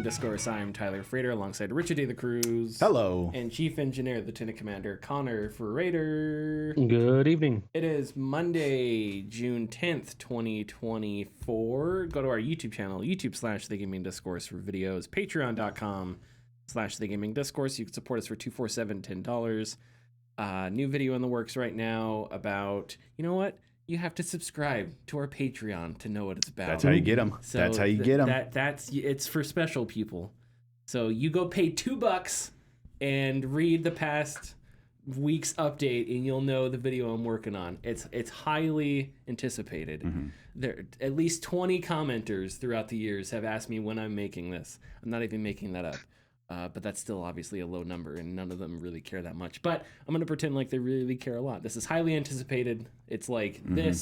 Discourse. I'm Tyler Frater alongside Richard A. the Cruz. Hello. And Chief Engineer, Lieutenant Commander Connor Frater. Good evening. It is Monday, June 10th, 2024. Go to our YouTube channel, YouTube/The Gaming Discourse for videos, patreon.com/The Gaming Discourse. You can support us for $247, $10. New video in the works right now about, you know what? You have to subscribe to our Patreon to know what it's about. That's how you get them. So that's how you get them. It's for special people. So you go pay $2 and read the past week's update, and you'll know the video I'm working on. It's highly anticipated. Mm-hmm. There at least 20 commenters throughout the years have asked me when I'm making this. I'm not even making that up. But that's still obviously a low number, and none of them really care that much. But I'm going to pretend like they really care a lot. This is highly anticipated. It's like the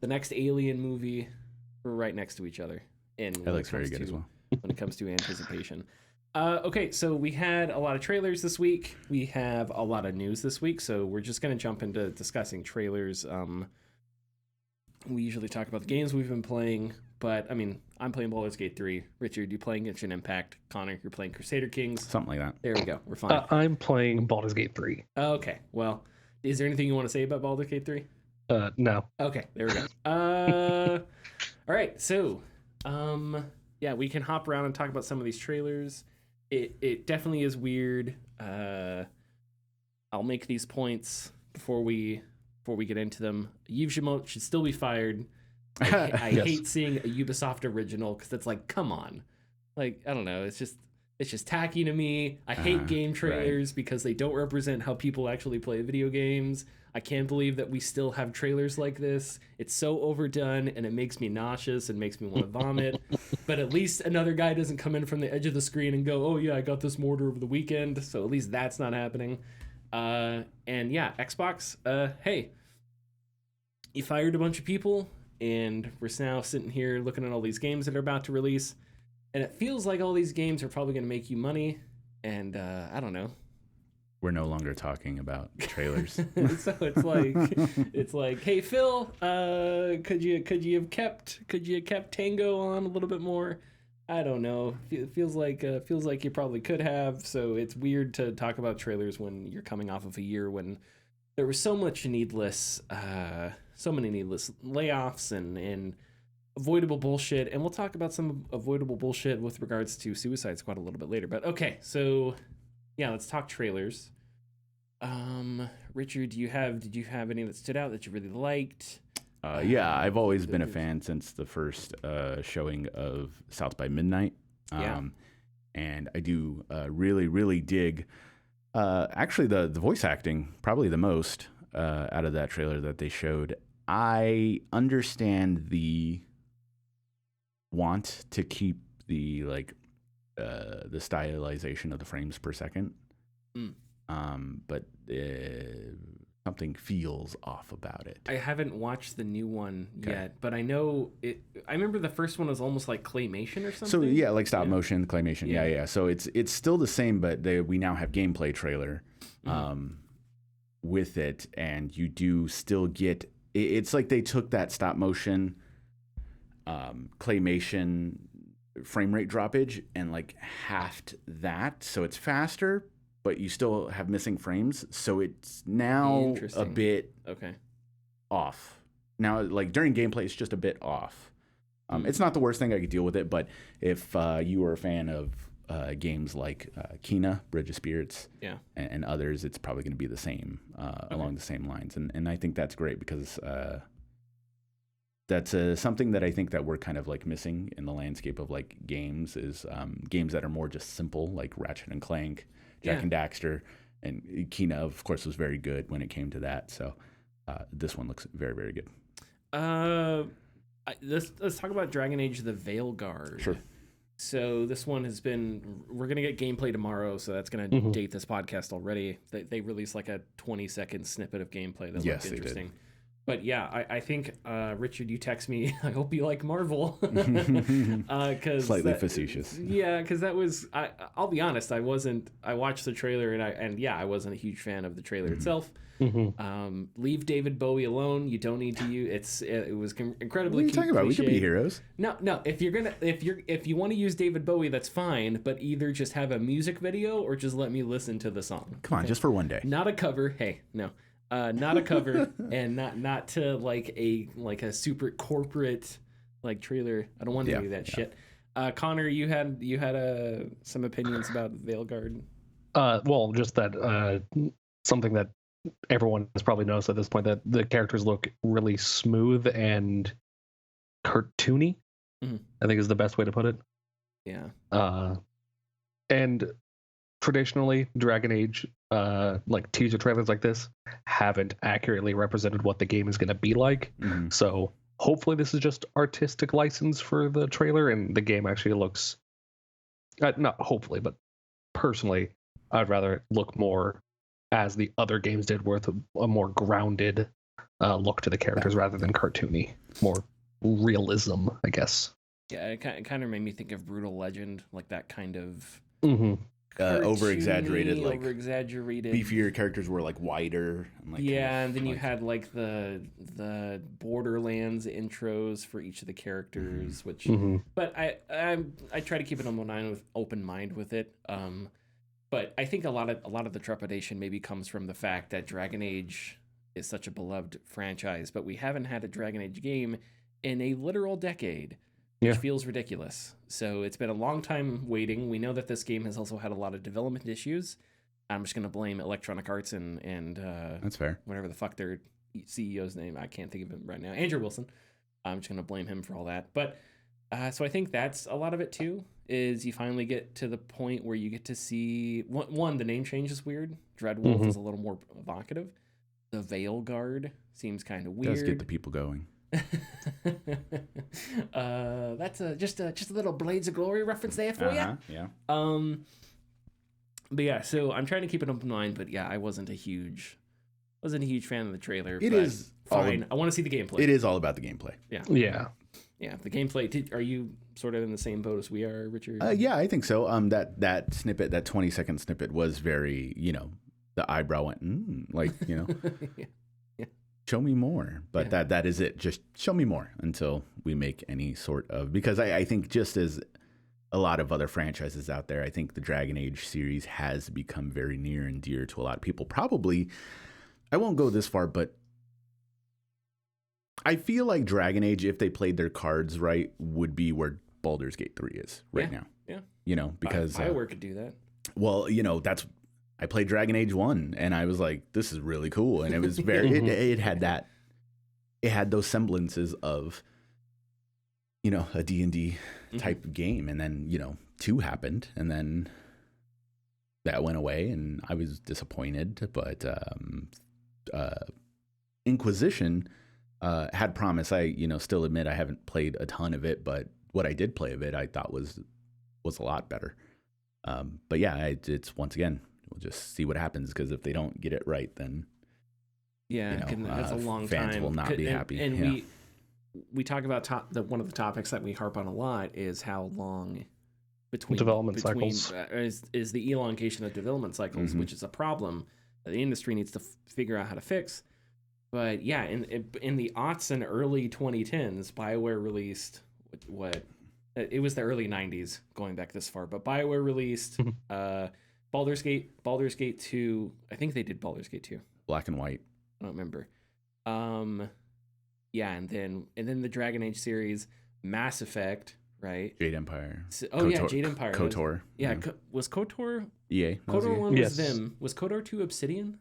next Alien movie. We're right next to each other. And that looks very good as well. When it comes to anticipation. Okay, so we had a lot of trailers this week. We have a lot of news this week, so we're just going to jump into discussing trailers. We usually talk about the games we've been playing, but I mean, I'm playing Baldur's Gate 3. Richard, you playing Genshin Impact. Connor, you're playing Crusader Kings. Something like that. There we go. We're fine. I'm playing Baldur's Gate 3. Okay. Well, is there anything you want to say about Baldur's Gate 3? No. Okay. There we go. All right. So, yeah, we can hop around and talk about some of these trailers. It definitely is weird. I'll make these points before we get into them. Yves Guillemot should still be fired. I Yes. hate seeing a Ubisoft original because it's like, come on. Like, I don't know. It's just tacky to me. I hate game trailers because they don't represent how people actually play video games. I can't believe that we still have trailers like this. It's so overdone, and it makes me nauseous and makes me want to vomit. But at least another guy doesn't come in from the edge of the screen and go, oh yeah, I got this mortar over the weekend. So at least that's not happening. And yeah, Xbox, hey, you fired a bunch of people, and we're now sitting here looking at all these games that are about to release, and it feels like all these games are probably going to make you money, and I don't know. We're no longer talking about trailers. So it's like, hey Phil, could you have kept Tango on a little bit more? I don't know. Feels like you probably could have. So it's weird to talk about trailers when you're coming off of a year when there was so many needless layoffs and avoidable bullshit. And we'll talk about some avoidable bullshit with regards to Suicide Squad a little bit later. But okay, so yeah, let's talk trailers. Richard, did you have any that stood out that you really liked? Yeah, I've always been a fan since the first showing of South by Midnight. And I do really, really dig actually the voice acting, probably the most out of that trailer that they showed. I understand the want to keep the the stylization of the frames per second. But something feels off about it. I haven't watched the new one yet, but I know it. I remember the first one was almost like claymation or something. So yeah, like stop motion claymation. Yeah. So it's still the same, but we now have gameplay trailer with it, and you do still get. It's like they took that stop motion claymation frame rate droppage and like halved that, so it's faster, but you still have missing frames, so it's now a bit off. Now, like during gameplay, it's just a bit off. It's not the worst thing. I could deal with it, but if you were a fan of games like Kena, Bridge of Spirits, and others, it's probably going to be the same along the same lines. And I think that's great because that's something that I think that we're kind of like missing in the landscape of like games is games that are more just simple, like Ratchet and Clank, Jak and Daxter, and Kena, of course, was very good when it came to that. So this one looks very, very good. Let's talk about Dragon Age: The Veilguard. Sure. So this one has been. We're gonna get gameplay tomorrow, so that's gonna date this podcast already. They released like a 20-second snippet of gameplay that looked interesting. But yeah, I think Richard, you text me. I hope you like Marvel. Slightly facetious. Yeah, because that was. I'll be honest. I watched the trailer and I wasn't a huge fan of the trailer itself. Leave David Bowie alone. You don't need to use. It was incredibly. What are you talking about? We could be heroes. No. If you want to use David Bowie, that's fine. But either just have a music video or just let me listen to the song. Come on, just for one day. Not a cover. Hey, no. Not a cover, and not to like a super corporate like trailer. I don't want to do that shit. Connor, you had some opinions about Veilguard. Well, just that something that everyone has probably noticed at this point, that the characters look really smooth and cartoony. I think is the best way to put it. Yeah. And traditionally, Dragon Age, like teaser trailers like this, haven't accurately represented what the game is going to be like. So hopefully this is just artistic license for the trailer, and the game actually looks, not hopefully, but personally, I'd rather it look more as the other games did, with a more grounded look to the characters rather than cartoony, more realism, I guess. Yeah, it kind of made me think of Brutal Legend, like that kind of over-exaggerated, like beefier characters were like wider. And like and then you had like the Borderlands intros for each of the characters, which. But I try to keep an open mind with it. But I think a lot of the trepidation maybe comes from the fact that Dragon Age is such a beloved franchise, but we haven't had a Dragon Age game in a literal decade. Which feels ridiculous. So it's been a long time waiting. We know that this game has also had a lot of development issues. I'm just going to blame Electronic Arts and that's fair. Whatever the fuck their CEO's name, I can't think of him right now. Andrew Wilson. I'm just going to blame him for all that. But so I think that's a lot of it too. Is you finally get to the point where you get to see one, the name change is weird. Dreadwolf is a little more evocative. The Veilguard seems kind of weird. Does get the people going. That's just a little Blades of Glory reference there for you. Yeah. But yeah, so I'm trying to keep an open mind, but yeah, I wasn't a huge fan of the trailer. It is fine. I want to see the gameplay. It is all about the gameplay. Yeah. The gameplay. Are you sort of in the same boat as we are, Richard? Yeah, I think so. That snippet, that 20-second snippet, was very, the eyebrow went like, yeah. Show me more, but that is it. Just show me more until we make any sort of, because I think just as a lot of other franchises out there, I think the Dragon Age series has become very near and dear to a lot of people. Probably, I won't go this far, but I feel like Dragon Age, if they played their cards right, would be where Baldur's Gate 3 is right now. Yeah. Because BioWare could do that. Well, I played Dragon Age 1 and I was like, this is really cool. And it was very, it had those semblances of, a D&D type game. And then, 2 happened and then that went away and I was disappointed. But Inquisition had promise. I, still admit I haven't played a ton of it, but what I did play of it, I thought was a lot better. But yeah, it's once again, we'll just see what happens, because if they don't get it right, then that's a long fans time. will not be happy. And we talk about one of the topics that we harp on a lot is how long between development cycles is the elongation of development cycles, which is a problem that the industry needs to figure out how to fix. But yeah, in the aughts and early 2010s, BioWare released what it was the early 90s, going back this far. But BioWare released Baldur's Gate 2. I think they did Baldur's Gate 2. Black and white. I don't remember. And then the Dragon Age series, Mass Effect, right? Jade Empire. Jade Empire. KOTOR. Was KOTOR? EA. KOTOR 1 was them. Was KOTOR 2 Obsidian?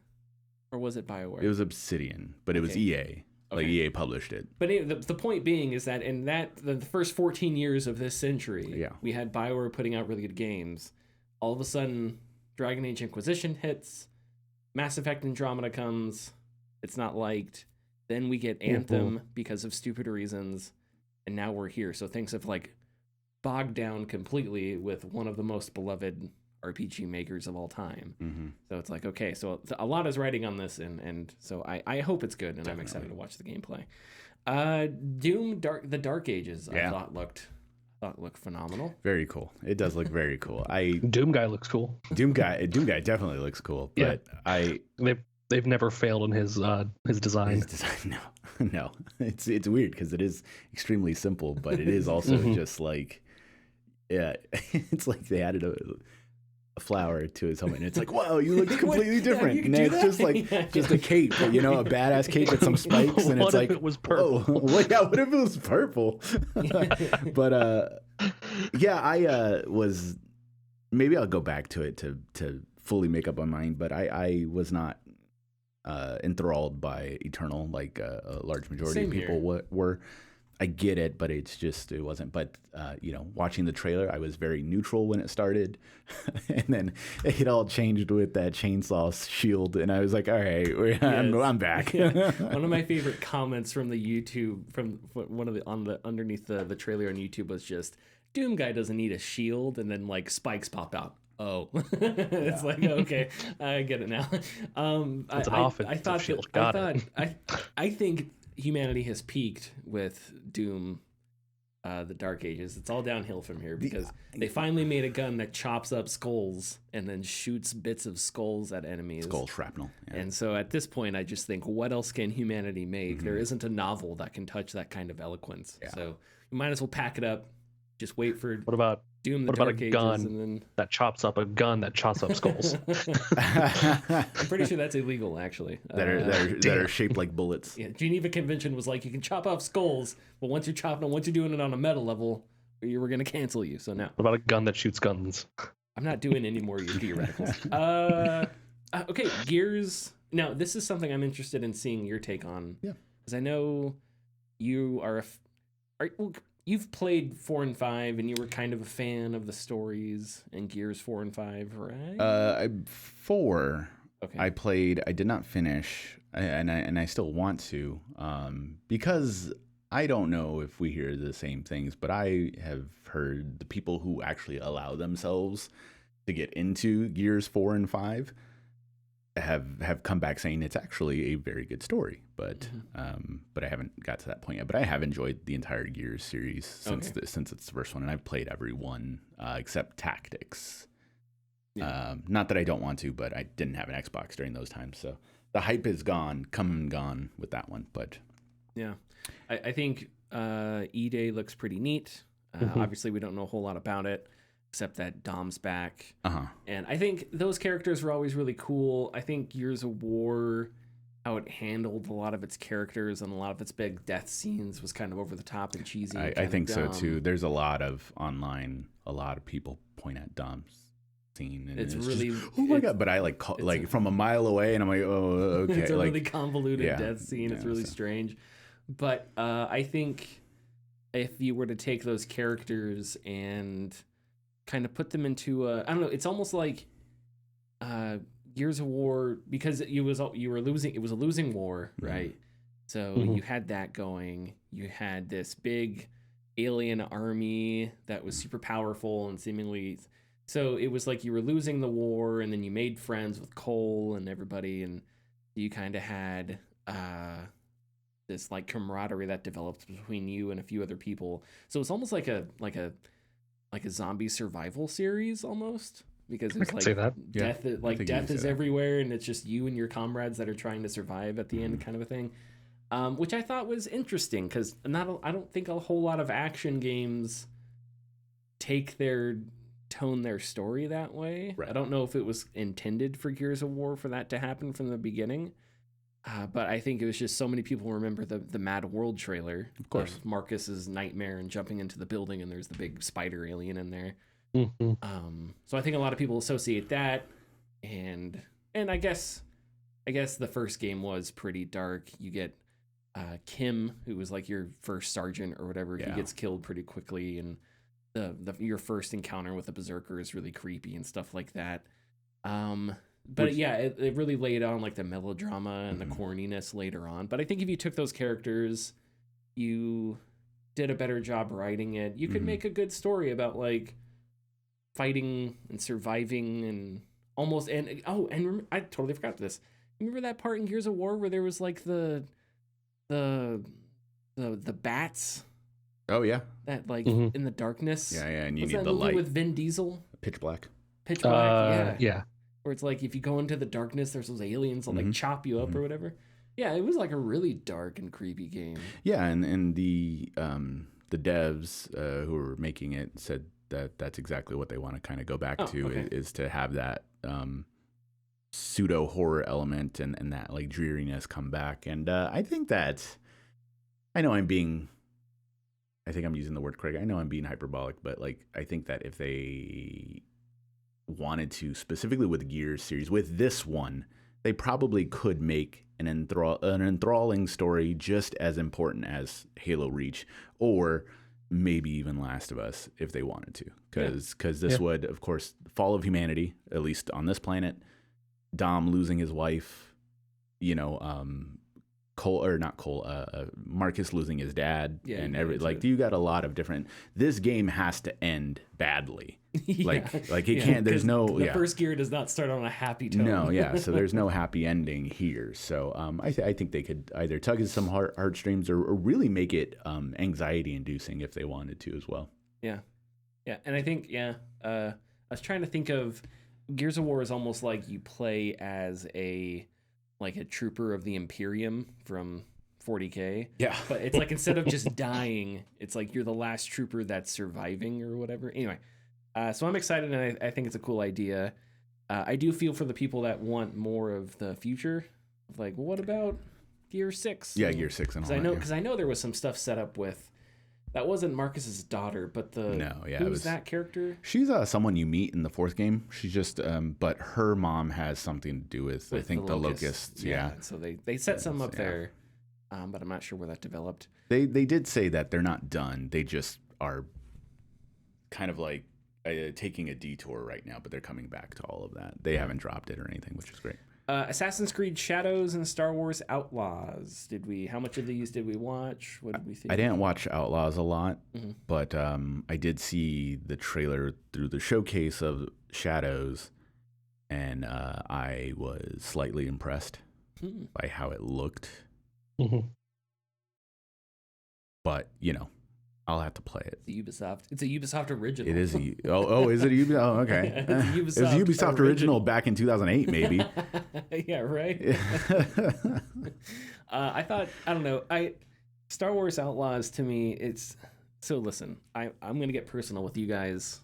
Or was it BioWare? It was Obsidian, but it was EA. Like EA published it. But the point being is that in the first 14 years of this century, we had BioWare putting out really good games. All of a sudden, Dragon Age Inquisition hits, Mass Effect Andromeda comes, it's not liked. Then we get Anthem because of stupid reasons, and now we're here. So things have bogged down completely with one of the most beloved RPG makers of all time. So it's like, okay, so a lot is riding on this, and so I hope it's good, and I'm excited to watch the gameplay. Doom the Dark Ages, I thought looked phenomenal. Very cool. It does look very cool. Doom guy looks cool. Doom guy definitely looks cool. But they've never failed in his design. His design, no. It's weird because it is extremely simple, but it is also just like, it's like they added a flower to his helmet, and it's like, wow, you look completely different. And it's just like just a cape, a badass cape with some spikes, and it's like, it was purple. What if it was purple? But I was, maybe I'll go back to it to fully make up my mind, but I was not enthralled by Eternal like a large majority of people were. I get it, but it wasn't. But watching the trailer, I was very neutral when it started, and then it all changed with that chainsaw shield, and I was like, all right, I'm back. One of my favorite comments from the YouTube, from one of the underneath the trailer on YouTube, was just, Doom guy doesn't need a shield, and then like spikes pop out. Oh, it's like, okay, I get it now. It's an offensive shield. I think humanity has peaked with Doom, the Dark Ages. It's all downhill from here because they finally made a gun that chops up skulls and then shoots bits of skulls at enemies. Skull shrapnel. Yeah. And so at this point, I just think, what else can humanity make? There isn't a novel that can touch that kind of eloquence. Yeah. So you might as well pack it up. Just wait for Doom the Dark Ages, and then that chops up skulls. I'm pretty sure that's illegal, actually. That are shaped like bullets. Yeah, Geneva Convention was like, you can chop off skulls, but once you're doing it on a meta level, we're going to cancel you. So now, what about a gun that shoots guns? I'm not doing any more theoreticals. Okay, Gears. Now, this is something I'm interested in seeing your take on. Yeah, because I know you you've played 4 and 5, and you were kind of a fan of the stories in Gears 4 and 5, right? 4. Okay. I played. I did not finish, and I still want to, because I don't know if we hear the same things, but I have heard the people who actually allow themselves to get into Gears 4 and 5 have come back saying it's actually a very good story, but I haven't got to that point yet. But I have enjoyed the entire Gears series since it's the first one, and I've played every one except Tactics. Yeah. Not that I don't want to, but I didn't have an Xbox during those times, so the hype is come and gone with that one. But yeah, I think E-Day looks pretty neat. Obviously, we don't know a whole lot about it, except that Dom's back. And I think those characters were always really cool. I think Gears of War, how it handled a lot of its characters and a lot of its big death scenes was kind of over the top and cheesy. I think so too. There's a lot of people point at Dom's scene, and it's really just, oh my god! But I like from a mile away, and I'm like, oh, okay. It's a really convoluted death scene. It's really strange. But I think if you were to take those characters and kind of put them into I don't know, it's almost like Gears of War, because it was a losing war, right? So you had that going. You had this big alien army that was super powerful and seemingly, so it was like you were losing the war, and then you made friends with Cole and everybody, and you kind of had this like camaraderie that developed between you and a few other people. So it's almost like a zombie survival series almost, because it's like death is everywhere, and it's just you and your comrades that are trying to survive at the end, kind of a thing, which I thought was interesting, because I don't think a whole lot of action games tone their story that way. Right. I don't know if it was intended for Gears of War for that to happen from the beginning, but I think it was just so many people remember the Mad World trailer, of course, of Marcus's nightmare and jumping into the building, and there's the big spider alien in there. So I think a lot of people associate that, and I guess the first game was pretty dark. You get Kim, who was like your first sergeant or whatever. He gets killed pretty quickly, and your first encounter with the Berserker is really creepy and stuff like that. But it really laid on like the melodrama and the corniness later on. But I think if you took those characters, you did a better job writing it, you could make a good story about like fighting and surviving and almost I totally forgot this. Remember that part in Gears of War where there was like the bats? Oh yeah. That like in the darkness. Yeah, and you What's need that the movie light with Vin Diesel? Pitch Black. Pitch Black. Yeah. Where it's like if you go into the darkness, there's those aliens that like chop you up or whatever. Yeah, it was like a really dark and creepy game. Yeah, and the devs who were making it said that that's exactly what they want to kind of go back to is to have that pseudo horror element and that like dreariness come back. And I think I'm using the word correct. I know I'm being hyperbolic, but like I think that if they wanted to, specifically with the Gears series, with this one, they probably could make an enthralling story just as important as Halo Reach, or maybe even Last of Us if they wanted to, because this would, of course, fall of humanity, at least on this planet, Dom losing his wife, Marcus losing his dad, and you got a lot of different. This game has to end badly. Like it can't. There's no. The first Gear does not start on a happy tone. No, so there's no happy ending here. So I think they could either tug at some heartstrings or really make it anxiety inducing if they wanted to as well. Yeah, and I think I was trying to think of Gears of War is almost like you play as a trooper of the Imperium from 40K. Yeah. But it's like instead of just dying, it's like you're the last trooper that's surviving or whatever. Anyway, so I'm excited, and I think it's a cool idea. I do feel for the people that want more of the future. Like, well, what about Gear 6? Yeah, Gear 6 and all that. Because I know there was some stuff set up with... That wasn't Marcus's daughter, but who's that character? She's someone you meet in the fourth game. She's just, but her mom has something to do with I think, the locusts. Yeah. So they set some up there, but I'm not sure where that developed. They did say that they're not done. They just are kind of like taking a detour right now, but they're coming back to all of that. They haven't dropped it or anything, which is great. Assassin's Creed Shadows and Star Wars Outlaws. How much of these did we watch? What did we think? I didn't watch Outlaws a lot, but I did see the trailer through the showcase of Shadows, and I was slightly impressed by how it looked. But, I'll have to play it. It's a Ubisoft original. It is is it a Ubisoft? Oh, okay. It's a Ubisoft original back in 2008, maybe. Yeah, right. I don't know. Star Wars Outlaws, to me, it's so. Listen, I'm gonna get personal with you guys.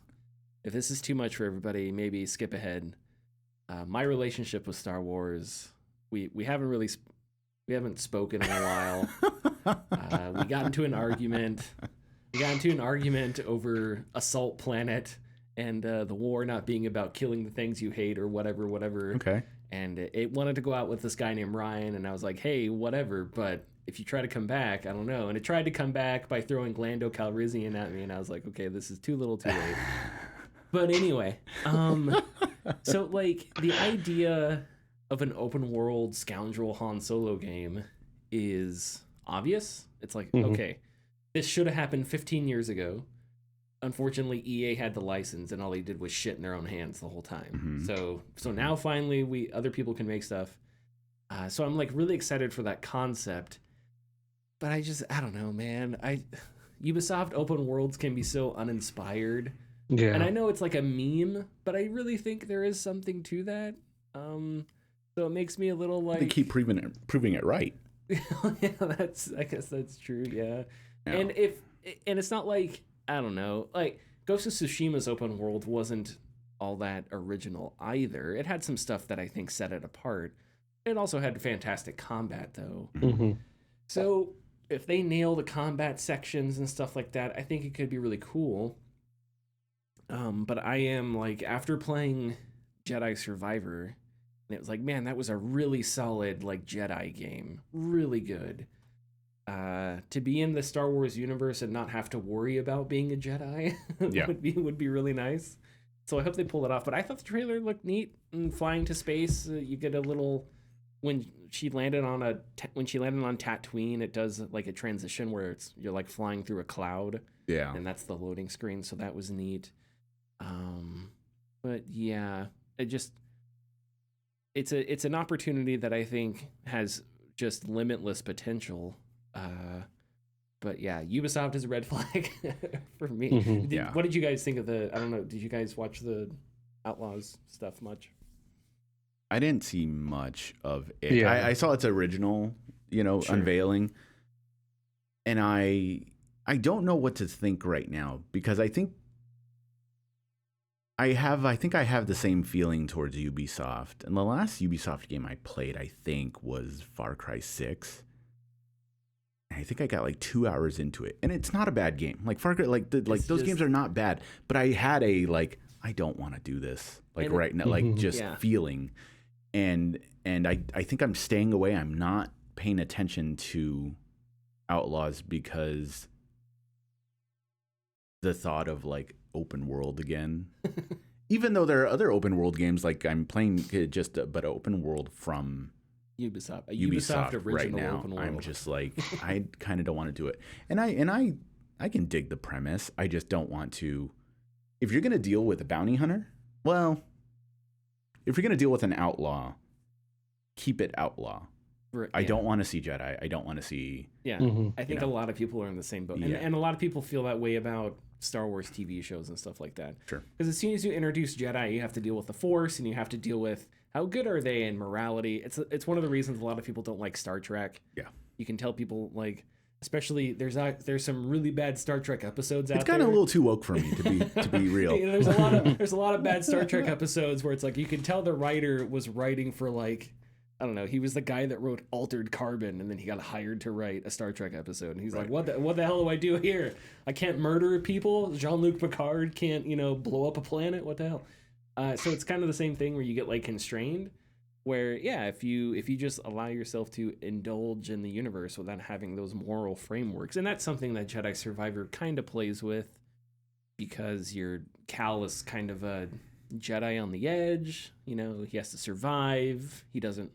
If this is too much for everybody, maybe skip ahead. My relationship with Star Wars, we haven't spoken in a while. We got into an argument. We got into an argument over Assault Planet and the war not being about killing the things you hate or whatever. Okay. And it wanted to go out with this guy named Ryan, and I was like, hey, whatever, but if you try to come back, I don't know. And it tried to come back by throwing Lando Calrissian at me, and I was like, okay, this is too little too late. But anyway, so like the idea of an open world scoundrel Han Solo game is obvious. It's like, okay, this should have happened 15 years ago. Unfortunately, EA had the license, and all they did was shit in their own hands the whole time. So now finally, other people can make stuff. So I'm like really excited for that concept. But I don't know, man. Ubisoft open worlds can be so uninspired. Yeah. And I know it's like a meme, but I really think there is something to that. So it makes me a little like... They keep proving it right. Yeah, I guess that's true, yeah. And it's not like, I don't know, like Ghost of Tsushima's open world wasn't all that original either. It had some stuff that I think set it apart. It also had fantastic combat though. So if they nail the combat sections and stuff like that, I think it could be really cool. But I am like, after playing Jedi Survivor, and it was like, man, that was a really solid like Jedi game, really good. To be in the Star Wars universe and not have to worry about being a Jedi would be really nice. So I hope they pull it off. But I thought the trailer looked neat. And flying to space, you get a little when she landed on Tatooine. It does like a transition where you're like flying through a cloud. Yeah, and that's the loading screen. So that was neat. But yeah, it's an opportunity that I think has just limitless potential. But yeah, Ubisoft is a red flag for me. Mm-hmm. What did you guys think of I don't know, did you guys watch the Outlaws stuff much? I didn't see much of it. Yeah. I saw its original, sure, unveiling. And I don't know what to think right now, because I think I have the same feeling towards Ubisoft. And the last Ubisoft game I played, I think, was Far Cry 6. I think I got like 2 hours into it, and it's not a bad game. Like Far Cry, those games are not bad. But I had a I don't want to do this right now, feeling, and I think I'm staying away. I'm not paying attention to Outlaws because the thought of open world again. Even though there are other open world games, like I'm playing but open world from Ubisoft original right now. Open world. I'm just I kind of don't want to do it, and I can dig the premise. I just don't want to. If you're gonna deal with a bounty hunter, well, if you're gonna deal with an outlaw, keep it outlaw. I don't want to see Jedi. I don't want to see. Yeah, I think a lot of people are in the same boat, and a lot of people feel that way about Star Wars TV shows and stuff like that. Sure. Because as soon as you introduce Jedi, you have to deal with the Force, and you have to deal with how good are they in morality. It's one of the reasons a lot of people don't like Star Trek. Yeah. You can tell people especially there's some really bad Star Trek episodes out there. It's kind of a little too woke for me to be real. There's a lot of bad Star Trek episodes where it's you can tell the writer was writing for I don't know. He was the guy that wrote Altered Carbon, and then he got hired to write a Star Trek episode. And he's like, "What the hell do I do here? I can't murder people. Jean-Luc Picard can't, blow up a planet. What the hell?" So it's kind of the same thing where you get constrained. Where if you just allow yourself to indulge in the universe without having those moral frameworks, and that's something that Jedi Survivor kind of plays with, because Cal is kind of a Jedi on the edge. He has to survive. He doesn't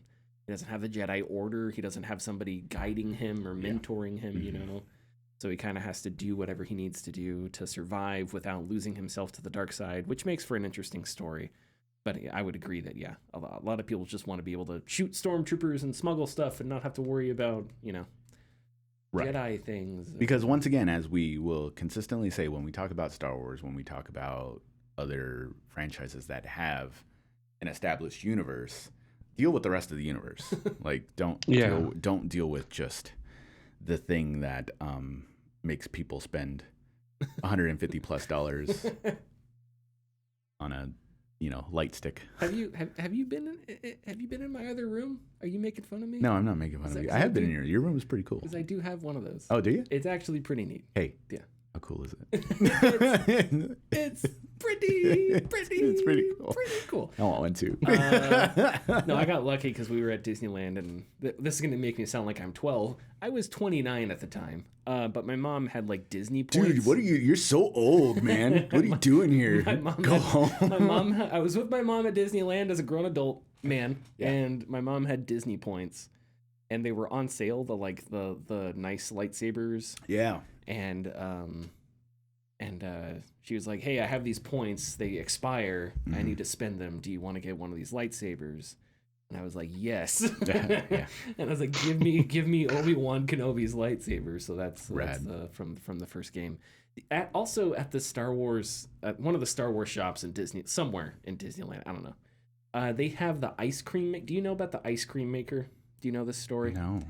have the Jedi Order. He doesn't have somebody guiding him or mentoring him, So he kind of has to do whatever he needs to do to survive without losing himself to the dark side, which makes for an interesting story. But I would agree that, a lot of people just want to be able to shoot stormtroopers and smuggle stuff and not have to worry about, Jedi things. Because once again, as we will consistently say when we talk about Star Wars, when we talk about other franchises that have an established universe, deal with the rest of the universe. Don't deal with just the thing that makes people spend $150+ on a light stick. Have you been in my other room? Are you making fun of me? No, I'm not making fun of you. I have been in your room is pretty cool. Because I do have one of those. Oh, do you? It's actually pretty neat. Hey. Yeah. How cool is it? It's pretty cool. Pretty cool. I want one too. No, I got lucky because we were at Disneyland, and this is going to make me sound like I'm 12. I was 29 at the time, but my mom had Disney points. Dude, what are you? You're so old, man. What are you doing here? Go home. I was with my mom at Disneyland as a grown adult man, and my mom had Disney points, and they were on sale. The nice lightsabers. Yeah. And she was like, "Hey, I have these points. They expire. I need to spend them. Do you want to get one of these lightsabers?" And I was like, "Yes." And I was like, "Give me Obi-Wan Kenobi's lightsaber." So that's from the first game. Also at the Star Wars, one of the Star Wars shops in somewhere in Disneyland. I don't know. They have the ice cream. Do you know about the ice cream maker? Do you know this story? No.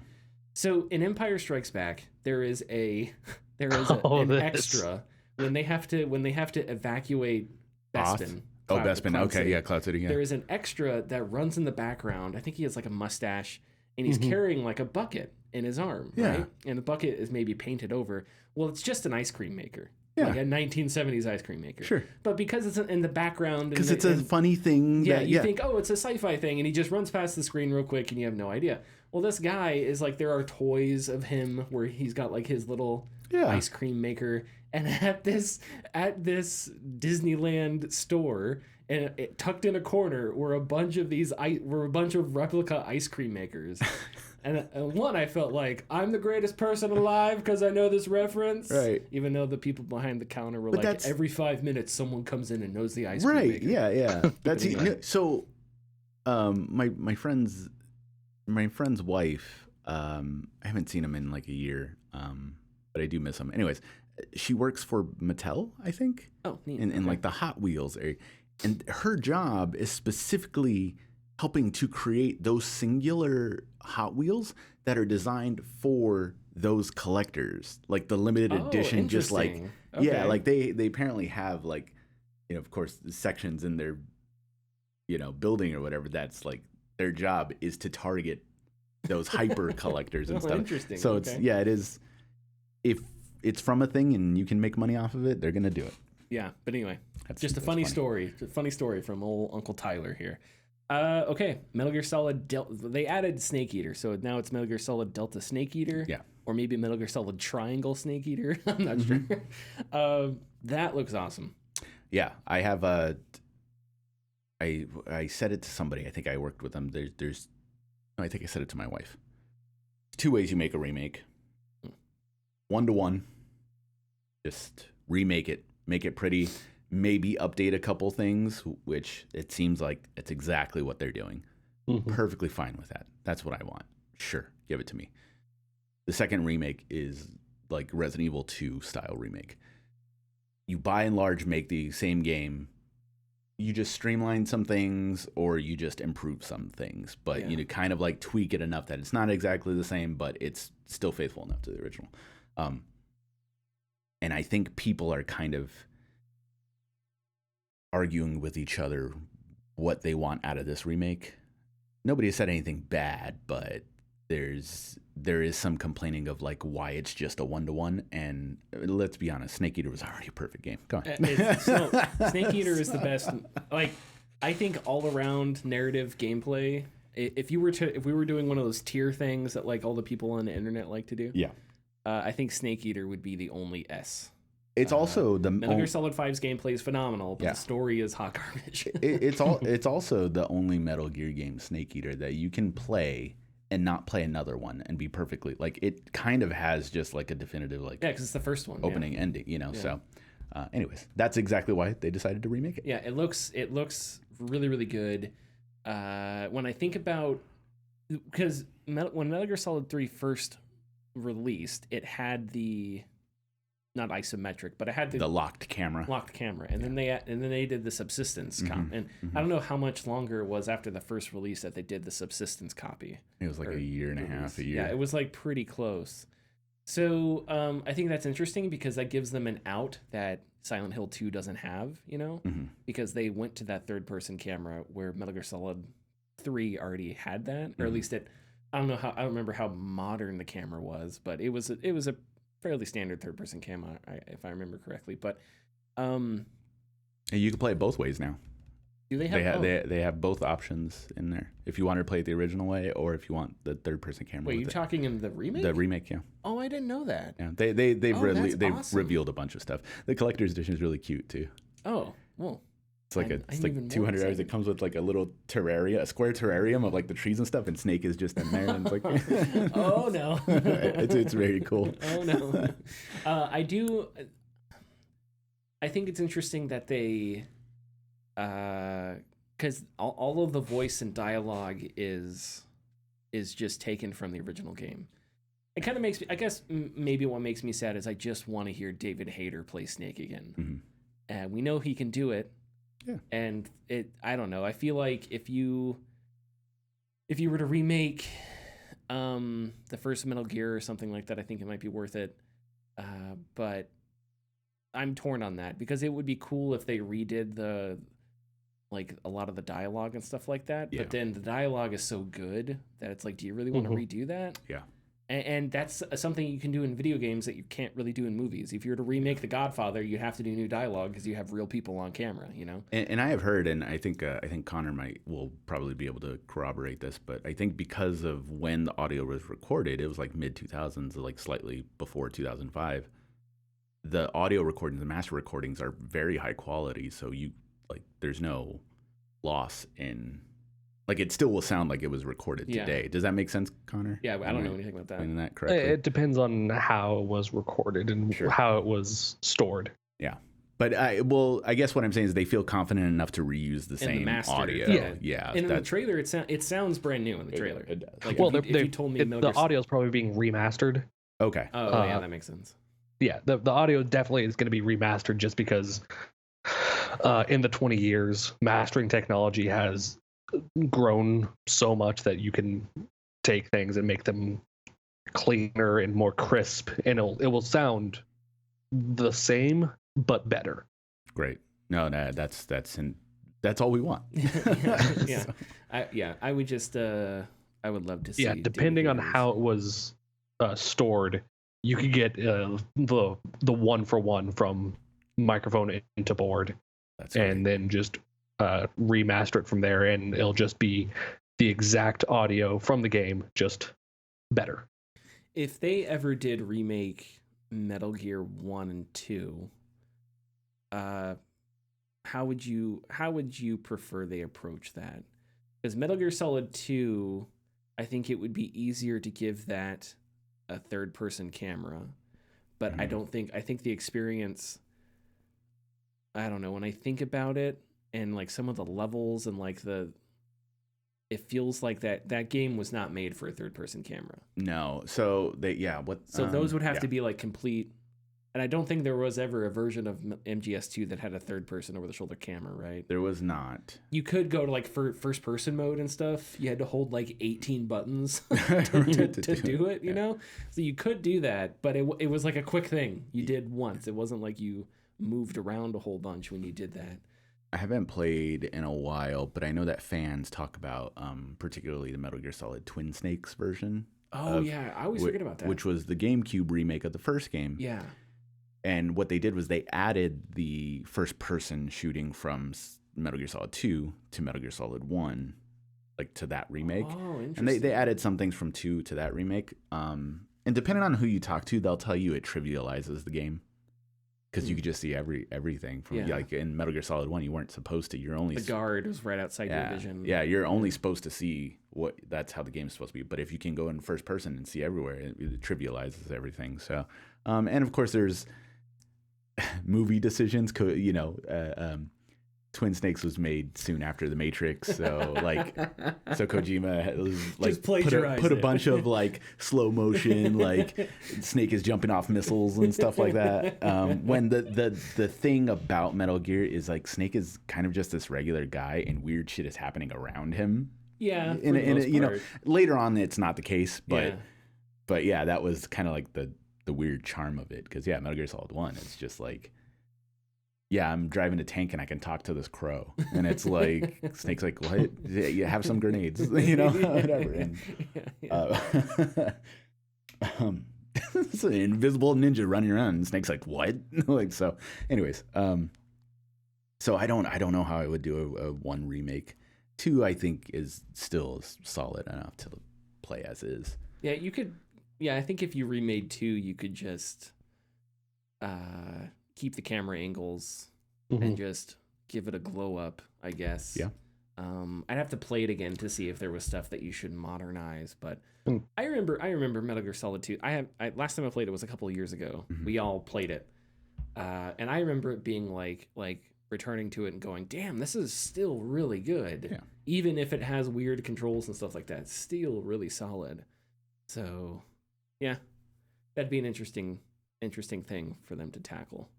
So in Empire Strikes Back, there is an extra when they have to evacuate Bespin. Bespin. Okay, yeah, Cloud City. Yeah. There is an extra that runs in the background. I think he has a mustache, and he's carrying a bucket in his arm, right? And the bucket is maybe painted over. Well, it's just an ice cream maker. Yeah. Like a 1970s ice cream maker. Sure. But because it's in the background. Because it's a funny thing. Yeah, you think, oh, it's a sci-fi thing. And he just runs past the screen real quick and you have no idea. Well, this guy is there are toys of him where he's got his little ice cream maker. And at this Disneyland store and tucked in a corner were a bunch of replica ice cream makers. And one, I felt like I'm the greatest person alive because I know this reference. Right. Even though the people behind the counter were every 5 minutes someone comes in and knows the ice cream maker. Right. Yeah. That's so. My friend's wife. I haven't seen him in like a year. But I do miss him. Anyways, she works for Mattel, I think. Oh, neat. In like the Hot Wheels area, and her job is specifically helping to create those singular Hot Wheels that are designed for those collectors, like the limited edition. Just like like they apparently have like, of course, sections in their building or whatever. That's like their job is to target those hyper collectors and stuff. Interesting. So it's it is. If it's from a thing and you can make money off of it, they're gonna do it. Yeah, but anyway, just a funny story. Funny story from old Uncle Tyler here. Okay, Metal Gear Solid they added Snake Eater, so now it's Metal Gear Solid Delta Snake Eater. Yeah. Or maybe Metal Gear Solid Triangle Snake Eater. I'm not sure. That looks awesome. Yeah, I have I said it to somebody. I think I worked with them. I think I said it to my wife. There's 2 ways you make a remake. 1-to-1. Just remake it, make it pretty, maybe update a couple things, which it seems like it's exactly what they're doing. Perfectly fine with that. That's what I want. Sure, give it to me. The second remake is like Resident Evil 2 style remake. You by and large make the same game. You just streamline some things or you just improve some things, but kind of like tweak it enough that it's not exactly the same, but it's still faithful enough to the original. And I think people are kind of arguing with each other what they want out of this remake. Nobody has said anything bad, but there is some complaining of like why it's just a 1-to-1. And let's be honest, Snake Eater was already a perfect game. Go on. Snake Eater is the best. Like, I think all around narrative gameplay. If we were doing one of those tier things that like all the people on the internet like to do, I think Snake Eater would be the only S. It's also the Metal Gear Solid 5's gameplay is phenomenal, but the story is hot garbage. It's also the only Metal Gear game, Snake Eater, that you can play and not play another one and be perfectly like it kind of has just like a definitive like because it's the first one opening ending, So anyways, that's exactly why they decided to remake it. Yeah, it looks really, really good. When I think about, because when Metal Gear Solid 3 first released, it had the not isometric, but it had the locked camera, and then they did the subsistence and I don't know how much longer it was after the first release that they did the subsistence copy. It was like a year and a half. Yeah, it was like pretty close. So I think that's interesting because that gives them an out that Silent Hill 2 doesn't have, because they went to that third person camera where Metal Gear Solid 3 already had that, or at least I don't remember how modern the camera was, but it was a fairly standard third person camera, if I remember correctly. But you can play it both ways now. Do they have? They have both options in there. If you want to play it the original way, or if you want the third person camera. Wait, you're talking in the remake? The remake, yeah. Oh, I didn't know that. Yeah, they've awesome. revealed a bunch of stuff. The collector's edition is really cute too. Oh, well. It's like it's like $200. It comes with like a little terraria, a square terrarium of like the trees and stuff, and Snake is just in there. And it's like, oh no, it's very cool. Oh no, I think it's interesting that they, because all of the voice and dialogue is just taken from the original game. It kind of makes me, I guess, maybe what makes me sad is I just want to hear David Hayter play Snake again, and we know he can do it. Yeah. And I don't know. I feel like if you were to remake the first Metal Gear or something like that, I think it might be worth it. But I'm torn on that because it would be cool if they redid a lot of the dialogue and stuff like that. Yeah. But then the dialogue is so good that it's like, do you really want to redo that? Yeah. And that's something you can do in video games that you can't really do in movies. If you were to remake The Godfather, you have to do new dialogue because you have real people on camera, And I have heard, and I think Connor will probably be able to corroborate this, but I think because of when the audio was recorded, it was like mid-2000s, like slightly before 2005. The audio recordings, the master recordings are very high quality, so like there's no loss in, like it still will sound like it was recorded today. Does that make sense, Connor? Yeah, I don't know anything about that. Explaining that correctly? It depends on how it was recorded and how it was stored. Yeah. But I guess what I'm saying is they feel confident enough to reuse the same audio. Yeah. And in the trailer, it sounds brand new in the trailer. It does. Like, well, if you told me the audio is probably being remastered. Okay. Oh, yeah, that makes sense. Yeah, the audio definitely is going to be remastered just because in the 20 years, mastering technology has grown so much that you can take things and make them cleaner and more crisp, and it will sound the same but better. Great. No, that's all we want. Yeah. I would just I would love to see. Yeah, depending on how it was stored, you could get the 1-for-1 from microphone into board, and then just remaster it from there, and it'll just be the exact audio from the game, just better. If they ever did remake Metal Gear 1 and 2, how would you prefer they approach that? Because Metal Gear Solid 2, I think it would be easier to give that a third-person camera, but I think the experience, I don't know, when I think about it and like some of the levels and like it feels like that game was not made for a third-person camera. No, so those would have to be like complete. And I don't think there was ever a version of MGS2 that had a third-person over-the-shoulder camera, right? There was not. You could go to like first-person mode and stuff. You had to hold like 18 buttons to do it, you know? So you could do that, but it was like a quick thing. You did once. It wasn't like you moved around a whole bunch when you did that. I haven't played in a while, but I know that fans talk about particularly the Metal Gear Solid Twin Snakes version. Oh, yeah. I always forget about that. Which was the GameCube remake of the first game. Yeah. And what they did was they added the first-person shooting from Metal Gear Solid 2 to Metal Gear Solid 1, like to that remake. Oh, interesting. And they added some things from 2 to that remake. And depending on who you talk to, they'll tell you it trivializes the game. Because you could just see everything from like in Metal Gear Solid 1, you weren't supposed to. You're only the guard was right outside your vision. Yeah, you're only supposed to see that's how the game's supposed to be. But if you can go in first person and see everywhere, it trivializes everything. So, and of course, there's movie decisions. Twin Snakes was made soon after The Matrix, so Kojima put a bunch of like slow motion, like Snake is jumping off missiles and stuff like that. When the thing about Metal Gear is like Snake is kind of just this regular guy, and weird shit is happening around him. Yeah, later on it's not the case, but that was kind of like the weird charm of it, because Metal Gear Solid 1, it's just like, I'm driving a tank and I can talk to this crow, and it's like Snake's like, what? You have some grenades, whatever. And it's an invisible ninja running around, and Snake's like, what? So. Anyways, so I don't know how I would do a 1 remake. 2, I think, is still solid enough to play as is. Yeah, you could. Yeah, I think if you remade 2, you could just keep the camera angles and just give it a glow up, I guess. Yeah. I'd have to play it again to see if there was stuff that you should modernize, but I remember Metal Gear Solid 2. Last time I played it was a couple of years ago. Mm-hmm. We all played it. And I remember it being like returning to it and going, damn, this is still really good. Yeah. Even if it has weird controls and stuff like that, it's still really solid. So, yeah, that'd be an interesting thing for them to tackle.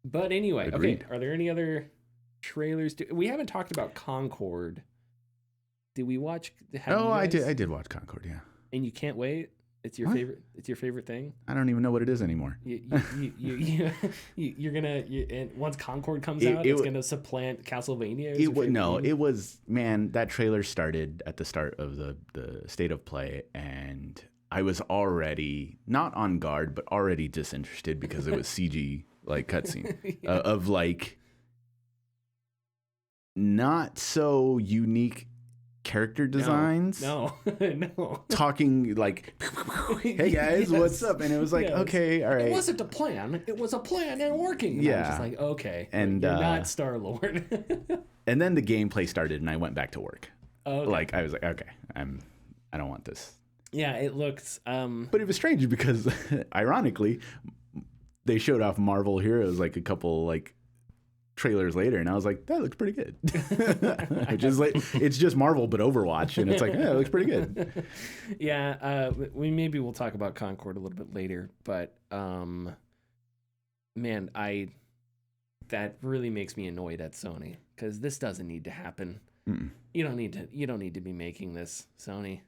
But anyway, Agreed. Okay, are there any other trailers? We haven't talked about Concord. Did we watch? I did watch Concord, yeah. And you can't wait? It's your favorite. It's your favorite thing. I don't even know what it is anymore. You're gonna and once Concord comes out, it's gonna supplant Castlevania. It was, man. That trailer started at the start of the State of Play, and I was already not on guard, but already disinterested because it was CG like cutscene of like not so unique character designs. No. Talking like, hey guys, what's up? And it was like, okay, all right. It wasn't a plan. It was a plan and working. And I was just like, okay, and you're not Star-Lord. And then the gameplay started, and I went back to work. Okay. Like I was like, okay, I don't want this. Yeah, it looks. But it was strange because, ironically, they showed off Marvel Heroes like a couple like trailers later, and I was like, that looks pretty good. Which is like, it's just Marvel but Overwatch, and it's like, yeah, it looks pretty good. Yeah, maybe we'll talk about Concord a little bit later, but man, that really makes me annoyed at Sony, because this doesn't need to happen. Mm-mm. You don't need to be making this, Sony.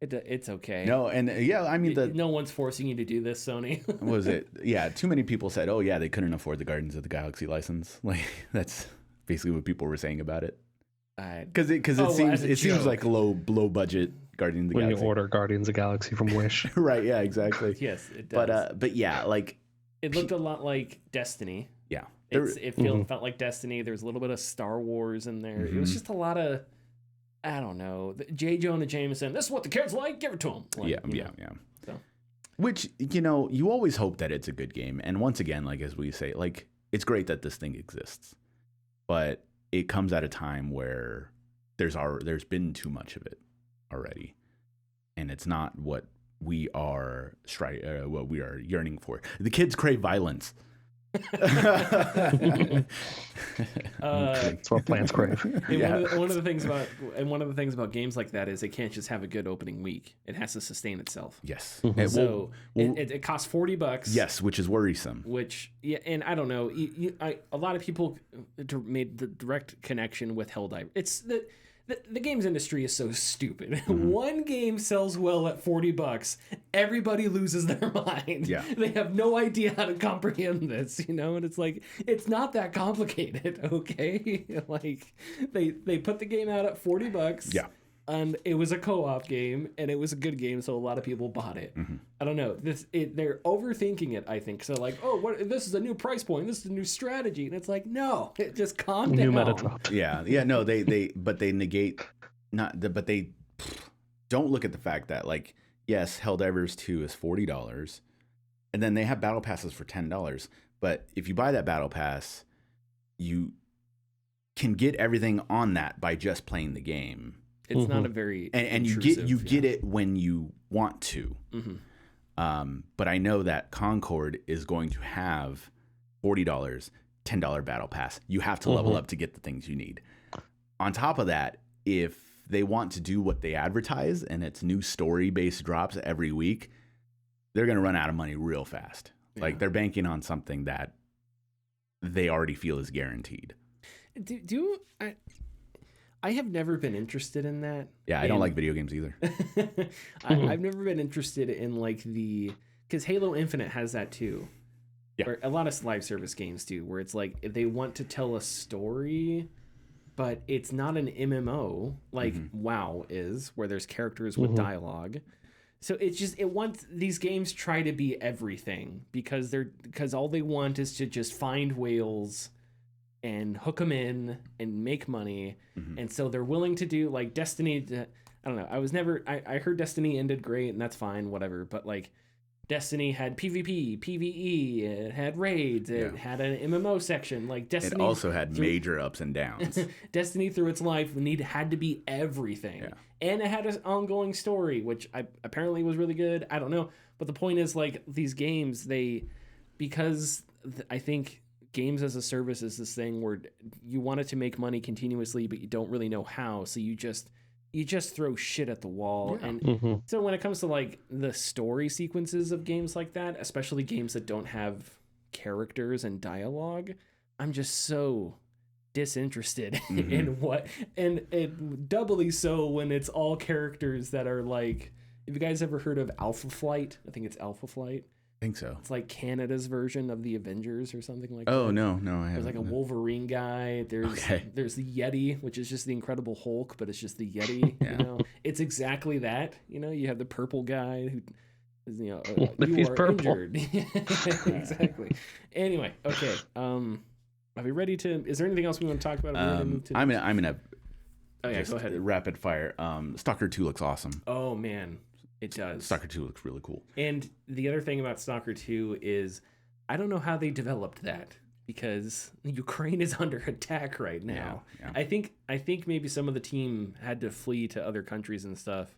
It's okay. No, and I mean, no one's forcing you to do this, Sony. Was it? Yeah, too many people said, "Oh yeah, they couldn't afford the Guardians of the Galaxy license." Like that's basically what people were saying about it. Because it seems like low budget Guardians of the Galaxy. When you order Guardians of the Galaxy from Wish, right? Yeah, exactly. Yes, it does. But yeah, like it looked a lot like Destiny. Yeah, it felt like Destiny. There's a little bit of Star Wars in there. Mm-hmm. It was just a lot of. I don't know. J. Jonah Jameson, this is what the kids like, give it to them. Like, yeah. So. Which, you always hope that it's a good game. And once again, like as we say, like it's great that this thing exists. But it comes at a time where there's been too much of it already. And it's not what we are yearning for. The kids crave violence. That's what plants crave. One of the things about games like that is it can't just have a good opening week. It has to sustain itself. Yes. Mm-hmm. So it costs $40. Yes, which is worrisome. And I don't know. A lot of people made the direct connection with Helldivers. It's the games industry is so stupid. Mm-hmm. One game sells well at $40, everybody loses their mind. Yeah. They have no idea how to comprehend this, and it's like, it's not that complicated, okay? Like they put the game out at $40. Yeah. And it was a co-op game, and it was a good game, so a lot of people bought it. Mm-hmm. I don't know. They're overthinking it, I think. So like, this is a new price point. This is a new strategy, and it's like, no, just calm down. New meta drop. Yeah. No, they negate but they don't look at the fact that like, yes, Helldivers 2 is $40, and then they have battle passes for $10. But if you buy that battle pass, you can get everything on that by just playing the game. It's not a very and you get it when you want to. Mm-hmm. But I know that Concord is going to have $40, $10 battle pass. You have to level up to get the things you need. On top of that, if they want to do what they advertise and it's new story based drops every week, they're going to run out of money real fast. Yeah. Like they're banking on something that they already feel is guaranteed. I have never been interested in that. Yeah, I don't like video games either. I've never been interested in like because Halo Infinite has that too. Yeah. Or a lot of live service games do, where it's like if they want to tell a story, but it's not an MMO like WoW is, where there's characters with dialogue. So these games try to be everything because all they want is to just find whales and hook them in and make money. Mm-hmm. And so they're willing to do like Destiny. I don't know. I heard Destiny ended great and that's fine, whatever. But like Destiny had PvP, PvE, it had raids, it had an MMO section. Like Destiny. It also had major ups and downs. Destiny through its life had to be everything. Yeah. And it had an ongoing story, which apparently was really good. I don't know. But the point is like these games, I think games as a service is this thing where you want it to make money continuously, but you don't really know how. So you just throw shit at the wall. Yeah. And so when it comes to like the story sequences of games like that, especially games that don't have characters and dialogue, I'm just so disinterested in what, and it doubly so when it's all characters that are like, have you guys ever heard of Alpha Flight? I think it's Alpha Flight. I think so. It's like Canada's version of the Avengers or something like that. Oh, no, I haven't. There's like a Wolverine guy. There's the Yeti, which is just the Incredible Hulk, but it's just the Yeti. Yeah. It's exactly that. You have the purple guy who is, you are purple. Injured. Exactly. Anyway, okay. Are we ready to? Is there anything else we want to talk about? Oh yeah, go ahead. Rapid fire. Stalker 2 looks awesome. Oh man, it does. Stalker 2 looks really cool. And the other thing about Stalker 2 is I don't know how they developed that, because Ukraine is under attack right now. Yeah. I think maybe some of the team had to flee to other countries and stuff.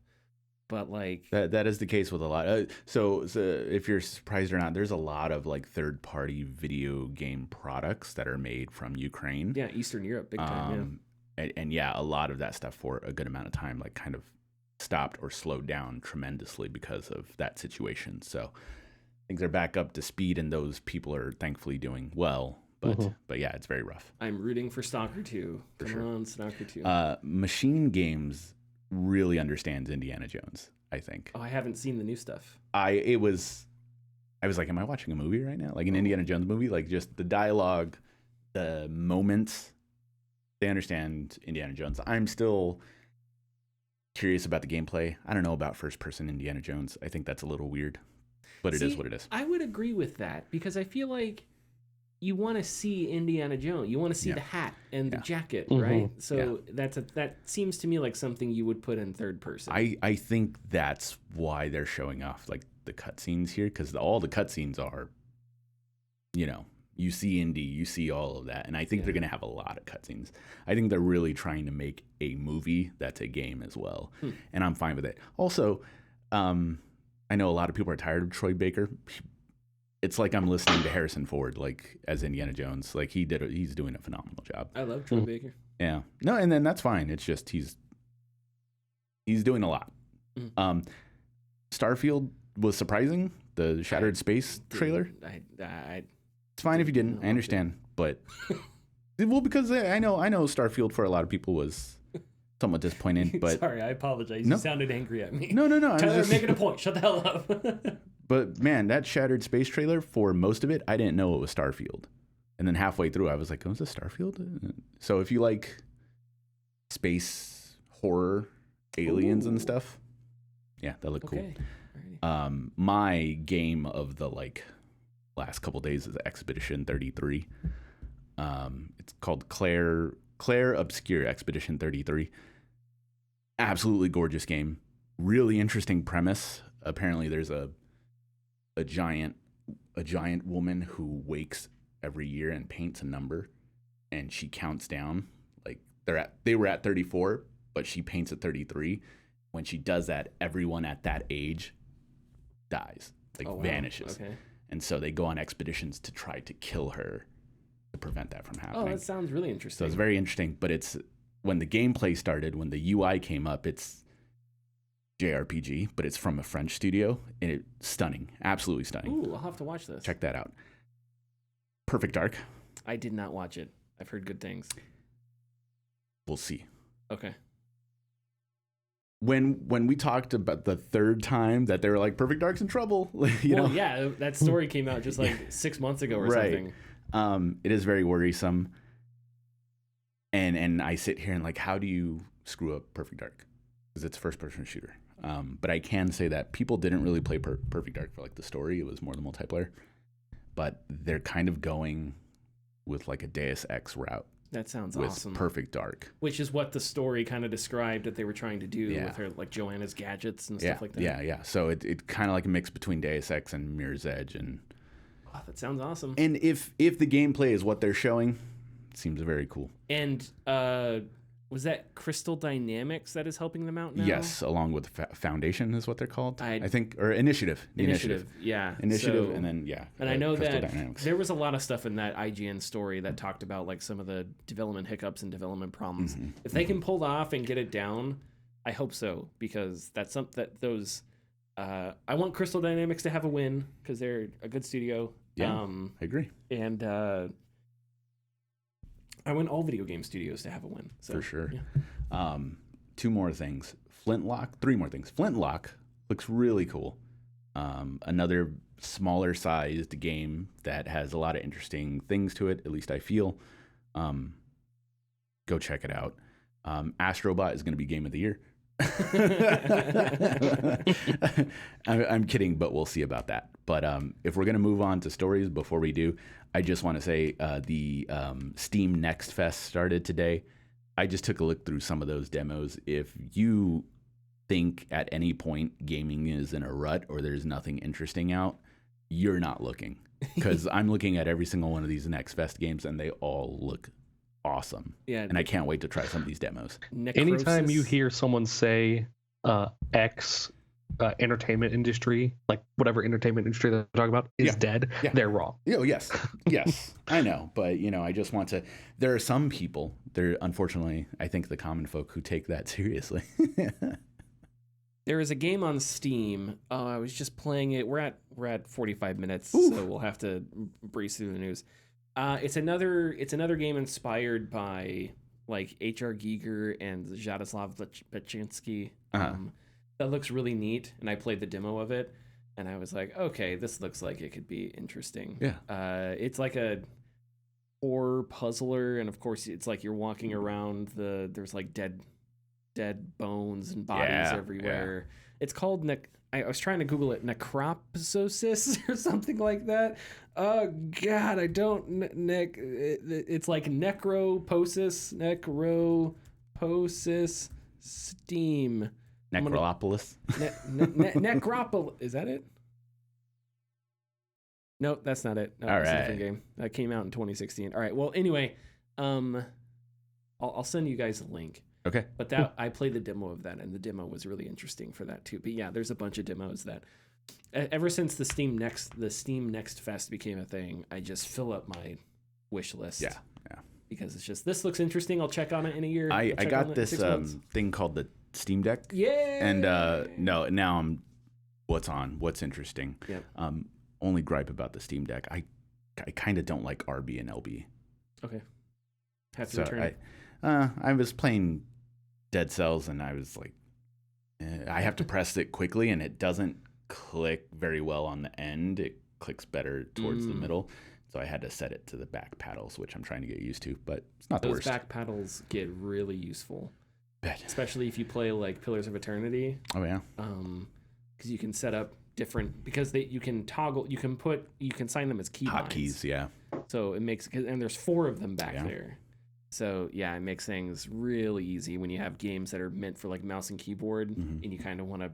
But like that is the case with a lot. So if you're surprised or not, there's a lot of like third-party video game products that are made from Ukraine. Yeah, Eastern Europe, big time. And yeah, a lot of that stuff for a good amount of time, like kind of stopped or slowed down tremendously because of that situation. So things are back up to speed, and those people are thankfully doing well. But yeah, it's very rough. I'm rooting for Stalker 2. Come on, Stalker 2. Machine Games really understands Indiana Jones, I think. Oh, I haven't seen the new stuff. I was like, am I watching a movie right now? Like an Indiana Jones movie? Like just the dialogue, the moments. They understand Indiana Jones. I'm still curious about the gameplay. I don't know about first-person Indiana Jones. I think that's a little weird, but it is what it is. I would agree with that, because I feel like you want to see Indiana Jones. You want to see the hat and the jacket, right? So that seems to me like something you would put in third person. I think that's why they're showing off like the cutscenes here, because all the cutscenes are, you see Indy, you see all of that, and I think they're going to have a lot of cutscenes. I think they're really trying to make a movie that's a game as well, and I'm fine with it. Also, I know a lot of people are tired of Troy Baker. It's like I'm listening to Harrison Ford, like as Indiana Jones. Like he's doing a phenomenal job. I love Troy Baker. Yeah, no, and then that's fine. It's just he's doing a lot. Starfield was surprising. The Shattered Space trailer. It's fine if you didn't. I understand, but well, because I know Starfield for a lot of people was somewhat disappointing. But sorry, I apologize. You sounded angry at me. No. Tyler, making a point. Shut the hell up. But man, that Shattered Space trailer, for most of it, I didn't know it was Starfield, and then halfway through, I was like, "Oh, is this Starfield?" So if you like space horror, aliens and stuff, yeah, that looked cool. My game of the last couple days is Expedition 33. It's called Claire Obscure Expedition 33. Absolutely gorgeous game. Really interesting premise. Apparently there's a giant woman who wakes every year and paints a number, and she counts down. Like they were at 34, but she paints at 33. When she does that, everyone at that age dies, vanishes. Okay. And so they go on expeditions to try to kill her to prevent that from happening. Oh, that sounds really interesting. So it's very interesting, but it's when the gameplay started, when the UI came up, it's JRPG, but it's from a French studio, and it's stunning, absolutely stunning. Ooh, I'll have to watch this. Check that out. Perfect Dark. I did not watch it. I've heard good things. We'll see. Okay. When we talked about the third time that they were like, Perfect Dark's in trouble, yeah, that story came out just 6 months ago or something. It is very worrisome. And I sit here and like, how do you screw up Perfect Dark? Because it's a first-person shooter. But I can say that people didn't really play Perfect Dark for the story. It was more the multiplayer. But they're kind of going with a Deus Ex route. That sounds with awesome. Perfect Dark. Which is what the story kind of described that they were trying to do with her, Joanna's gadgets and stuff like that. Yeah. So it kind of like a mix between Deus Ex and Mirror's Edge. And oh, that sounds awesome. And if the gameplay is what they're showing, it seems very cool. And was that Crystal Dynamics that is helping them out now? Yes, along with Foundation is what they're called. I think, or Initiative. Yeah. Initiative, and then, And I know Crystal that Dynamics. there was a lot of stuff in that IGN story that talked about some of the development hiccups and development problems. Mm-hmm. If they can pull off and get it down, I hope so, because that's something that those... I want Crystal Dynamics to have a win, because they're a good studio. Yeah, I agree. And... I want all video game studios to have a win. So, for sure. Yeah. 2 more things. 3 more things. Flintlock looks really cool. Another smaller sized game that has a lot of interesting things to it, at least I feel. Go check it out. Astrobot is going to be Game of the Year. I'm kidding, but we'll see about that. But if we're going to move on to stories before we do, I just want to say the Steam Next Fest started today. I just took a look through some of those demos. If you think at any point gaming is in a rut or there's nothing interesting out, you're not looking. Because I'm looking at every single one of these Next Fest games, and they all look awesome. Yeah, and I can't wait to try some of these demos. Necrosis. Anytime you hear someone say X entertainment industry, like whatever entertainment industry they're talking about, is dead, they're wrong. Oh, yes. Yes, I know. But, I just want to... There are some people, unfortunately, I think the common folk who take that seriously. There is a game on Steam. I was just playing it. We're at 45 minutes, so we'll have to breeze through the news. It's another game inspired by like H.R. Giger and Jaroslav Baczynski. That looks really neat, and I played the demo of it, and I was like, okay, this looks like it could be interesting. Yeah. It's like a horror puzzler, and of course, it's like you're walking around there's like dead bones and bodies everywhere. It's called I was trying to Google it, necropsosis or something like that. Oh God, I don't it's like necroposis Steam. Necropolis. Necropolis. Is that it? No, that's not it. No, all right. A different game. That came out in 2016. All right. Well, anyway, I'll send you guys a link. Okay. But I played the demo of that, and the demo was really interesting for that too. But yeah, there's a bunch of demos that ever since the Steam Next Fest became a thing, I just fill up my wish list. Yeah. Because it's just, this looks interesting. I'll check on it in a year. I got this thing called the Steam Deck. Yeah. And now I'm what's interesting. Yep. Only gripe about the Steam Deck. I kind of don't like RB and LB. Okay. Have to return it. I was playing Dead Cells, and I was like, I have to press it quickly, and it doesn't click very well on the end. It clicks better towards the middle. So I had to set it to the back paddles, which I'm trying to get used to, but it's not the worst. Those back paddles get really useful. Especially if you play like Pillars of Eternity. Oh yeah. Because you can set up different, because you can toggle, you can sign them as keybinds. Hotkeys, yeah. So it makes, and there's 4 of them back there. So yeah, it makes things really easy when you have games that are meant for like mouse and keyboard, and you kind of want to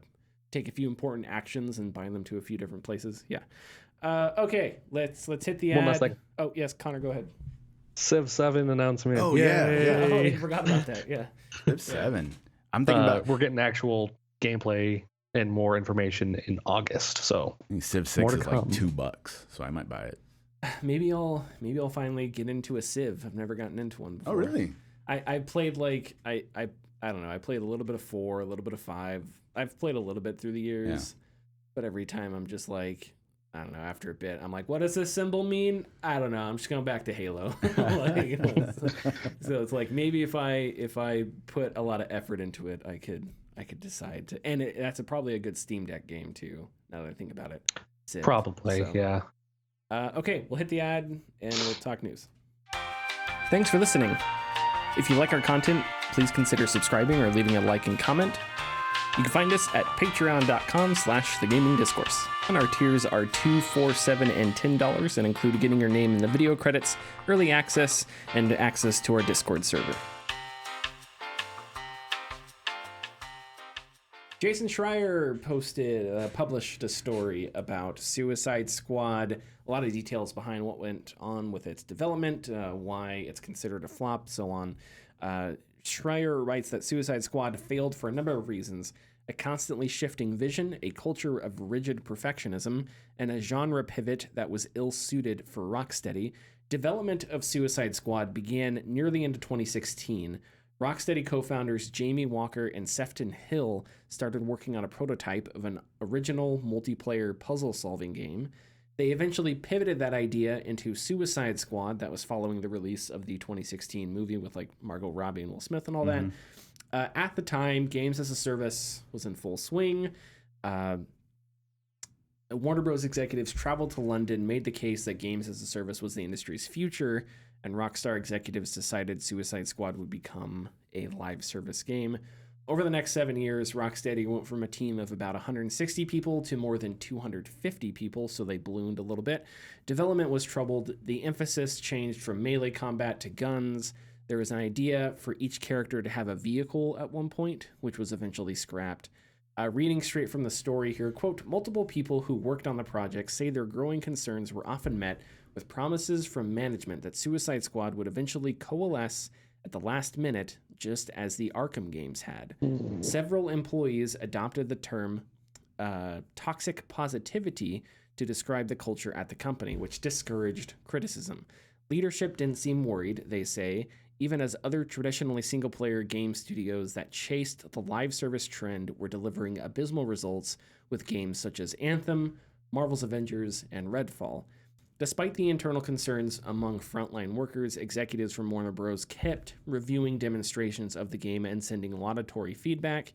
take a few important actions and bind them to a few different places. Yeah. Okay, let's hit the ad. Oh yes, Connor, go ahead. Civ 7 announcement. Oh yeah. Oh, I forgot about that. Yeah. Civ 7. I'm thinking about we're getting actual gameplay and more information in August. So Civ 6 is like $2, so I might buy it. Maybe I'll finally get into a Civ. I've never gotten into one before. Oh really? I played like I don't know. I played a little bit of 4, a little bit of 5. I've played a little bit through the years, but every time I'm just like, I don't know. After a bit, I'm like, what does this symbol mean? I don't know. I'm just going back to Halo. So it's like, maybe if I put a lot of effort into it, I could decide to. And that's probably a good Steam Deck game too. Now that I think about it, Civ. Probably, yeah. Okay, we'll hit the ad and we'll talk news. Thanks for listening. If you like our content, please consider subscribing or leaving a like and comment. You can find us at patreon.com/thegamingdiscourse. And our tiers are $2, $4, $7, and $10 and include getting your name in the video credits, early access, and access to our Discord server. Jason Schreier published a story about Suicide Squad. A lot of details behind what went on with its development, why it's considered a flop, so on. Schreier writes that Suicide Squad failed for a number of reasons: a constantly shifting vision, a culture of rigid perfectionism, and a genre pivot that was ill-suited for Rocksteady. Development of Suicide Squad began near the end of 2016. Rocksteady co-founders Jamie Walker and Sefton Hill started working on a prototype of an original multiplayer puzzle-solving game. They eventually pivoted that idea into Suicide Squad that was following the release of the 2016 movie with like Margot Robbie and Will Smith and all that. At the time, Games as a Service was in full swing. Warner Bros. Executives traveled to London, made the case that Games as a Service was the industry's future, and Rockstar executives decided Suicide Squad would become a live service game. Over the next 7 years, Rocksteady went from a team of about 160 people to more than 250 people, so they ballooned a little bit. Development was troubled. The emphasis changed from melee combat to guns. There was an idea for each character to have a vehicle at one point, which was eventually scrapped. Reading straight from the story here, quote, multiple people who worked on the project say their growing concerns were often met with promises from management that Suicide Squad would eventually coalesce at the last minute, just as the Arkham games had. Several employees adopted the term toxic positivity to describe the culture at the company, which discouraged criticism. Leadership didn't seem worried, they say, even as other traditionally single-player game studios that chased the live service trend were delivering abysmal results with games such as Anthem, Marvel's Avengers, and Redfall. Despite the internal concerns among frontline workers, executives from Warner Bros. Kept reviewing demonstrations of the game and sending laudatory feedback,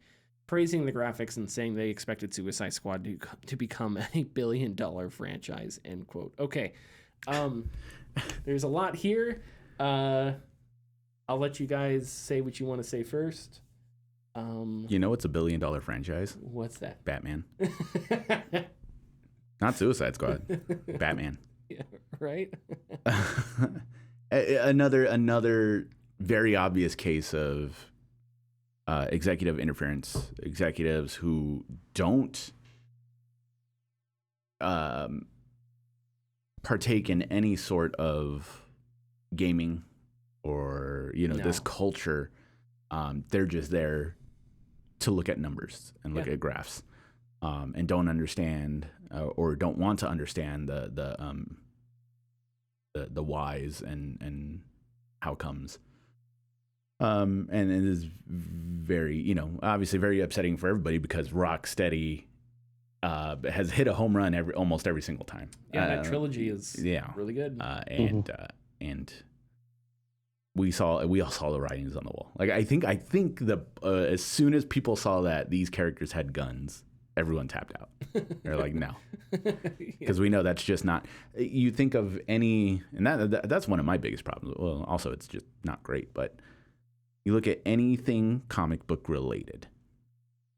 praising the graphics and saying they expected Suicide Squad to become a billion-dollar franchise, end quote. Okay, there's a lot here. I'll let you guys say what you want to say first. You know, it's a $1 billion franchise. What's that? Batman. Not Suicide Squad. Batman. Yeah, right. Another very obvious case of executive interference. Executives who don't partake in any sort of gaming or this culture. They're just there to look at numbers and look at graphs, and don't understand or don't want to understand the whys and how comes. And it is very, obviously very upsetting for everybody because Rocksteady has hit a home run almost every single time. Yeah, that trilogy is really good. And we all saw the writings on the wall. Like I think the as soon as people saw that these characters had guns, everyone tapped out. They're like, no, because we know that's just not. You think of any, and that's one of my biggest problems. Well, also it's just not great. But you look at anything comic book related,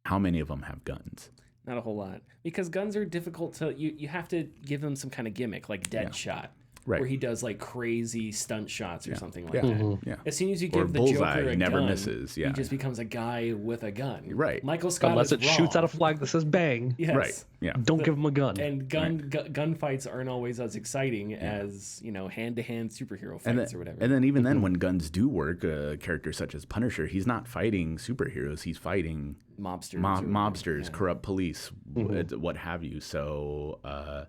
how many of them have guns? Not a whole lot, because guns are difficult to. You have to give them some kind of gimmick, like Deadshot. Right. Where he does like crazy stunt shots or something like that. Mm-hmm. Yeah. As soon as you give the Joker a never gun, misses. Yeah. He just becomes a guy with a gun. Right. Michael Scott unless it raw. shoots out a flag that says bang. Yes. Right. Yeah. Don't give him a gun. And gunfights aren't always as exciting as hand-to-hand superhero fights or whatever. And then even then, when guns do work, a character such as Punisher, he's not fighting superheroes. He's fighting mobsters, corrupt police, what have you. So.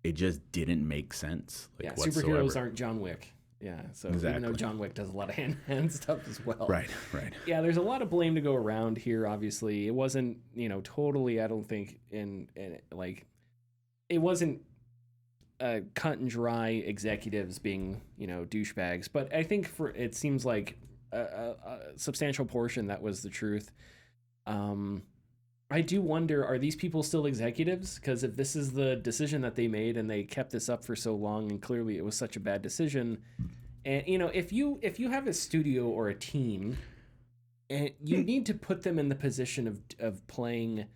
It just didn't make sense. Whatsoever. Superheroes aren't John Wick. Yeah, so even though John Wick does a lot of hand stuff as well. Right. Yeah, there's a lot of blame to go around here, obviously. It wasn't, totally, I don't think, it wasn't cut and dry executives being, douchebags. But I think it seems like a substantial portion that was the truth. I do wonder, are these people still executives? Because if this is the decision that they made and they kept this up for so long, and clearly it was such a bad decision, and if you have a studio or a team, and you need to put them in the position of playing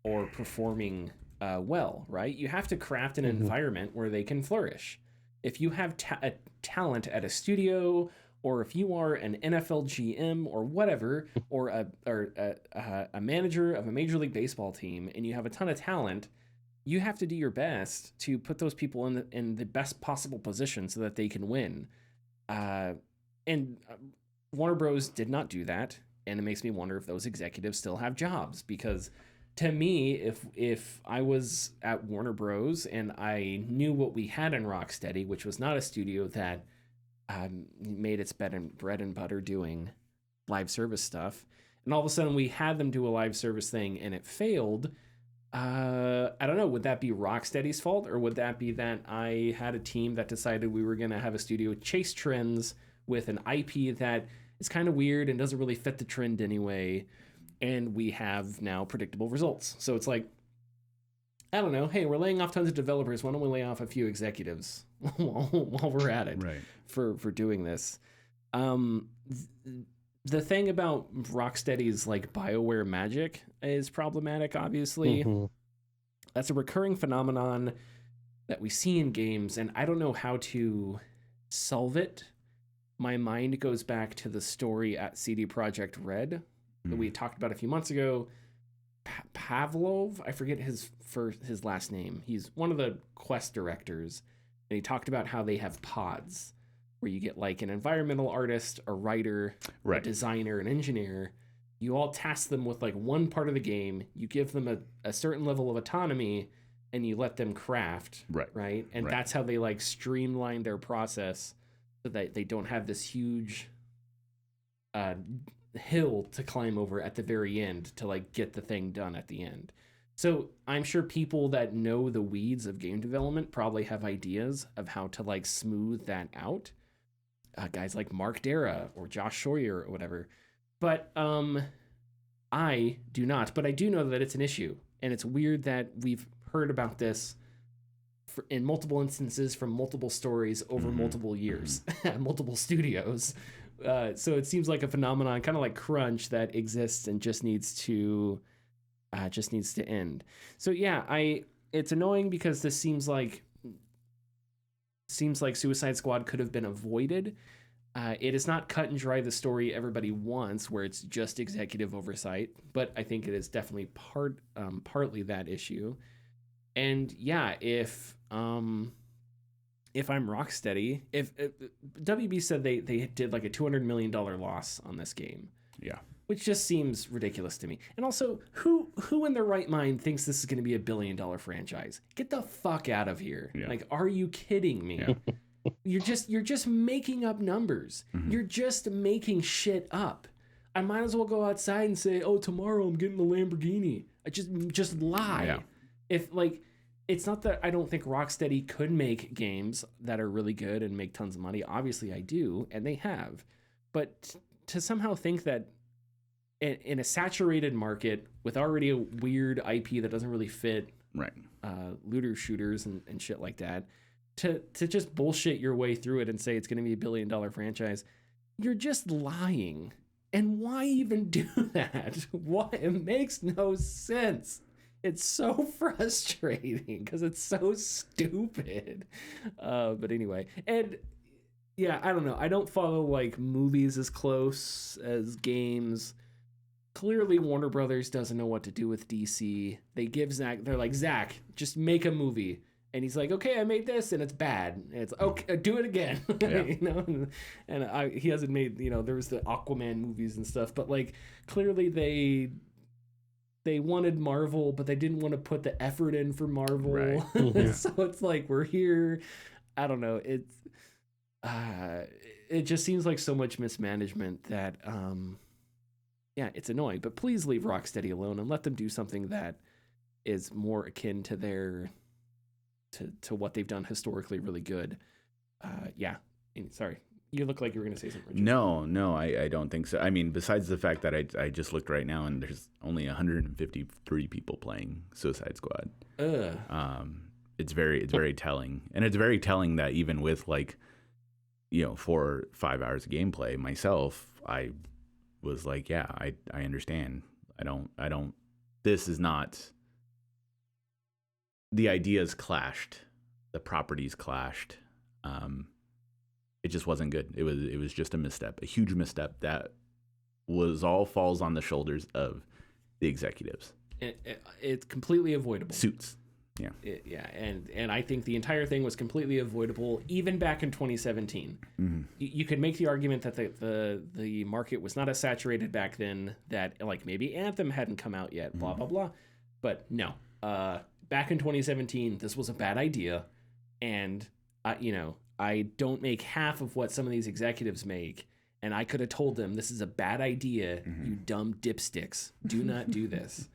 or performing well, right? You have to craft an environment where they can flourish. If you have a talent at a studio, or if you are an NFL GM or whatever, or a manager of a Major League Baseball team, and you have a ton of talent, you have to do your best to put those people in the best possible position so that they can win. And Warner Bros. Did not do that, and it makes me wonder if those executives still have jobs. Because to me, if I was at Warner Bros. And I knew what we had in Rocksteady, which was not a studio that made its bread and butter doing live service stuff, and all of a sudden we had them do a live service thing and it failed, I don't know, would that be Rocksteady's fault, or would that be that I had a team that decided we were going to have a studio chase trends with an IP that is kind of weird and doesn't really fit the trend anyway, and we have now predictable results? So it's like, I don't know, hey, we're laying off tons of developers, why don't we lay off a few executives while we're at it, right, for doing this? The thing about Rocksteady's like BioWare magic is problematic, obviously. That's a recurring phenomenon that we see in games, and I don't know how to solve it. my mind goes back to the story at CD Projekt Red that we talked about a few months ago. Pavlov, I forget his last name. He's one of the quest directors, and he talked about how they have pods where you get like an environmental artist, a writer, a designer, an engineer. You all task them with like one part of the game. You give them a certain level of autonomy, and you let them craft. Right. And that's how they like streamline their process so that they don't have this huge hill to climb over at the very end to like get the thing done at the end. So I'm sure people that know the weeds of game development probably have ideas of how to like smooth that out. Guys like Mark Dara or Josh Scheuer or whatever. But I do not. But I do know that it's an issue. And it's weird that we've heard about this in multiple instances from multiple stories over multiple years at multiple studios. So it seems like a phenomenon, kind of like crunch, that exists and just needs to end. So yeah, it's annoying because this seems like Suicide Squad could have been avoided. It is not cut and dry the story everybody wants, where it's just executive oversight, but I think it is definitely partly that issue. And yeah, if I'm Rocksteady, if WB said they did like a $200 million loss on this game. Yeah. Which just seems ridiculous to me. And also, who in their right mind thinks this is going to be $1 billion franchise? Get the fuck out of here. Yeah. Like, are you kidding me? Yeah. You're just making up numbers. You're just making shit up. I might as well go outside and say, oh, tomorrow I'm getting a Lamborghini. I just lie. Yeah. If like, it's not that I don't think Rocksteady could make games that are really good and make tons of money. Obviously I do, and they have. But to somehow think that in a saturated market with already a weird IP that doesn't really fit looter shooters and shit like that, to just bullshit your way through it and say it's going to be $1 billion franchise, you're just lying. And why even do that? Why? It makes no sense. It's so frustrating because it's so stupid. But anyway, and yeah, I don't know. I don't follow like movies as close as games. Clearly, Warner Brothers doesn't know what to do with DC. They're like, Zach, just make a movie. And he's like, okay, I made this and it's bad. And it's okay, do it again. Yeah. You know, and he hasn't made, there was the Aquaman movies and stuff, but like clearly they wanted Marvel, but they didn't want to put the effort in for Marvel. Right. Yeah. So it's like, we're here. I don't know. It just seems like so much mismanagement that, yeah, it's annoying. But please leave Rocksteady alone and let them do something that is more akin to their to what they've done historically really good. Yeah. Sorry. You look like you were going to say something. Richard. No, I don't think so. I mean, besides the fact that I just looked right now and there's only 153 people playing Suicide Squad. It's very telling. And it's very telling that even with like, 4 or 5 hours of gameplay myself, I was like, yeah, I understand. I don't, this is not, the ideas clashed, the properties clashed. It just wasn't good. It was just a misstep, a huge misstep that falls on the shoulders of the executives. It's completely avoidable. Suits. Yeah. And I think the entire thing was completely avoidable even back in 2017. Mm-hmm. You could make the argument that the market was not as saturated back then, that like maybe Anthem hadn't come out yet, blah, blah, blah. But no, back in 2017, this was a bad idea. And, I don't make half of what some of these executives make. And I could have told them, this is a bad idea, you dumb dipsticks. Do not do this.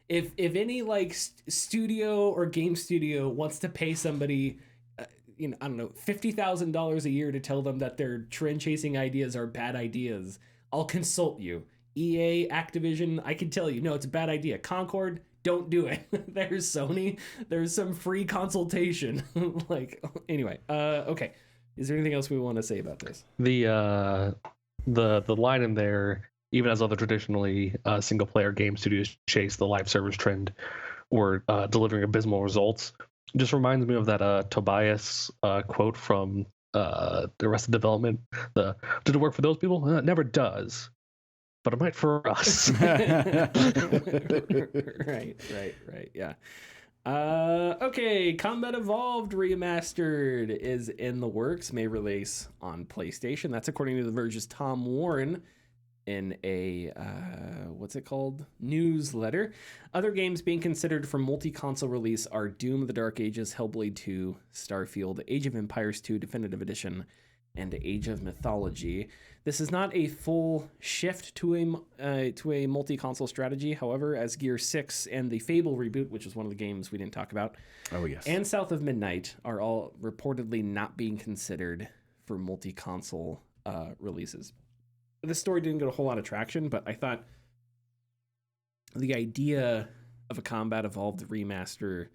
If any like studio or game studio wants to pay somebody, I don't know, $50,000 a year to tell them that their trend chasing ideas are bad ideas, I'll consult you. EA, Activision, I can tell you, no, it's a bad idea. Concord, don't do it. There's Sony, there's some free consultation. Like, anyway, okay. Is there anything else we want to say about this? The line in there, even as other traditionally single-player game studios chase the live service trend or delivering abysmal results, just reminds me of that Tobias quote from Arrested Development. Did it work for those people? It never does, but it might for us. Right. Yeah. Okay, Combat Evolved Remastered is in the works, may release on PlayStation. That's according to The Verge's Tom Warren in a, newsletter. Other games being considered for multi-console release are Doom of the Dark Ages, Hellblade 2, Starfield, Age of Empires 2 Definitive Edition, and Age of Mythology. This is not a full shift to a multi-console strategy. However, as Gear 6 and the Fable reboot, which is one of the games we didn't talk about, and South of Midnight are all reportedly not being considered for multi-console releases. This story didn't get a whole lot of traction, but I thought the idea of a Combat Evolved remaster,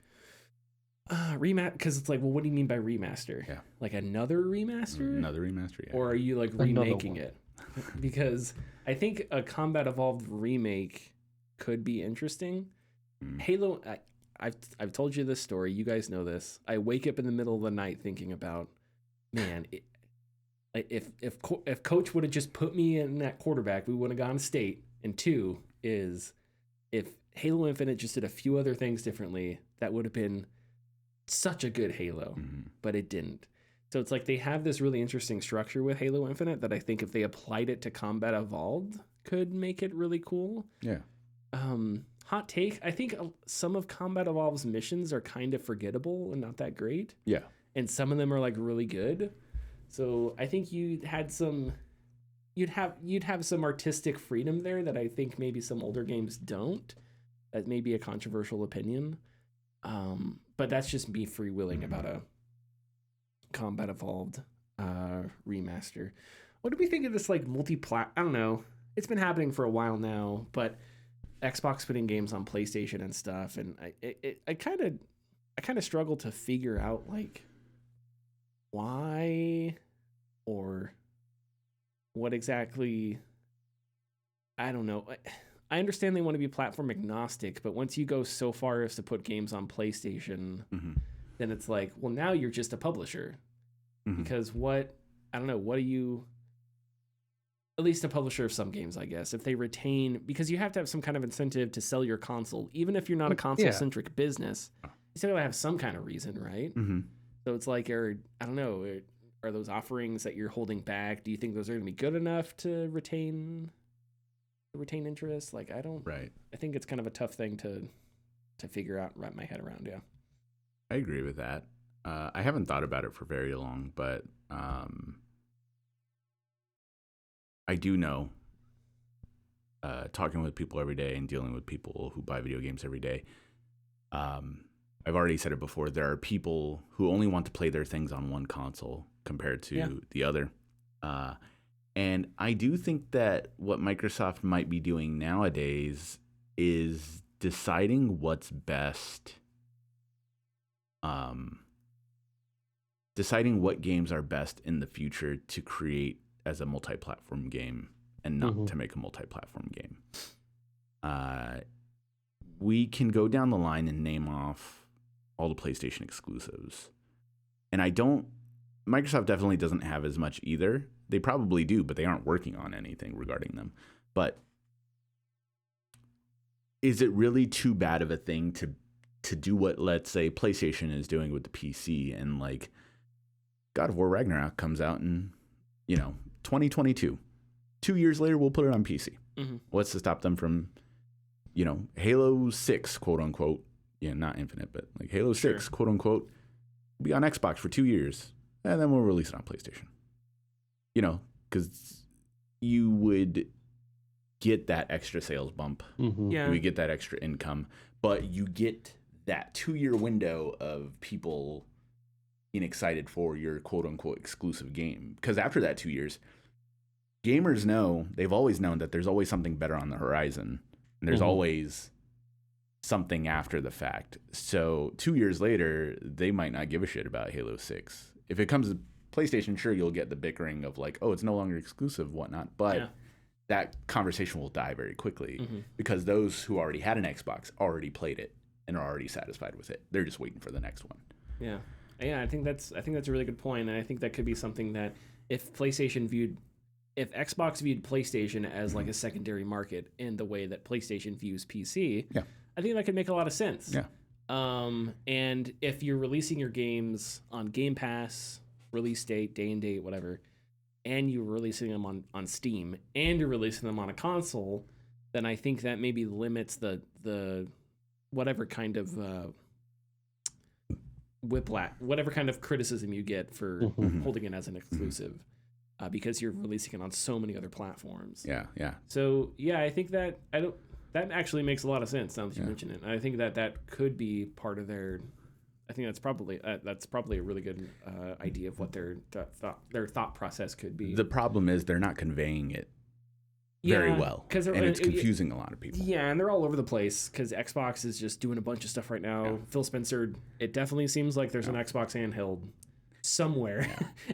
because it's like, well, what do you mean by remaster? Yeah. Like another remaster? Another remaster, yeah. Or are you like remaking it? Because I think a Combat Evolved remake could be interesting. Halo, I've told you this story. You guys know this. I wake up in the middle of the night thinking about, man, if Coach would have just put me in that quarterback, we would have gone state. And two is, if Halo Infinite just did a few other things differently, that would have been such a good Halo, but it didn't. So it's like they have this really interesting structure with Halo Infinite that I think if they applied it to Combat Evolved could make it really cool. Yeah. Hot take, I think some of Combat Evolved's missions are kind of forgettable and not that great. Yeah. And some of them are like really good. So I think you'd have some artistic freedom there that I think maybe some older games don't. That may be a controversial opinion. But that's just me freewheeling about a Combat Evolved remaster. What do we think of this like I don't know. It's been happening for a while now, but Xbox putting games on PlayStation and stuff, and I kind of struggle to figure out like why or what exactly. I don't know. I understand they want to be platform agnostic, but once you go so far as to put games on PlayStation, then it's like, well, now you're just a publisher. Because at least a publisher of some games, I guess, if they retain, because you have to have some kind of incentive to sell your console, even if you're not a console-centric business, you still gotta have some kind of reason, right? So it's like, are those offerings that you're holding back, do you think those are going to be good enough to retain interest? Like, I think it's kind of a tough thing to figure out, wrap my head around. Yeah, I agree with that. I haven't thought about it for very long, but I do know, talking with people every day and dealing with people who buy video games every day, I've already said it before, there are people who only want to play their things on one console compared to the other. And I do think that what Microsoft might be doing nowadays is deciding what's best, deciding what games are best in the future to create as a multi-platform game and not to make a multi-platform game. We can go down the line and name off all the PlayStation exclusives. And Microsoft definitely doesn't have as much either. They probably do, but they aren't working on anything regarding them. But is it really too bad of a thing to do what, let's say, PlayStation is doing with the PC, and like God of War Ragnarok comes out in, 2022. 2 years later, we'll put it on PC. What's to stop them from, Halo 6, quote unquote, not Infinite, but like Halo 6, quote unquote, will be on Xbox for 2 years, and then we'll release it on PlayStation. Because you would get that extra sales bump. You would get that extra income, but you get that 2-year window of people being excited for your quote unquote exclusive game. Because after that 2 years, gamers they've always known that there's always something better on the horizon. And there's always something after the fact. So 2 years later, they might not give a shit about Halo 6. If it comes to PlayStation, sure, you'll get the bickering of like, oh, it's no longer exclusive, whatnot. But that conversation will die very quickly because those who already had an Xbox already played it and are already satisfied with it. They're just waiting for the next one. Yeah. Yeah, I think that's a really good point, and I think that could be something that if Xbox viewed PlayStation as like a secondary market in the way that PlayStation views PC, I think that could make a lot of sense. Yeah. And if you're releasing your games on Game Pass, release date, day and date, whatever, and you're releasing them on Steam, and you're releasing them on a console, then I think that maybe limits the whatever kind of whatever kind of criticism you get for holding it as an exclusive, because you're releasing it on so many other platforms. Yeah. So yeah, I think that that actually makes a lot of sense now that you mention it. I think that could be part of their. I think that's probably a really good idea of what their thought process could be. The problem is they're not conveying it very well, and it's confusing a lot of people. Yeah, and they're all over the place because Xbox is just doing a bunch of stuff right now. Yeah. Phil Spencer, it definitely seems like there's an Xbox handheld somewhere.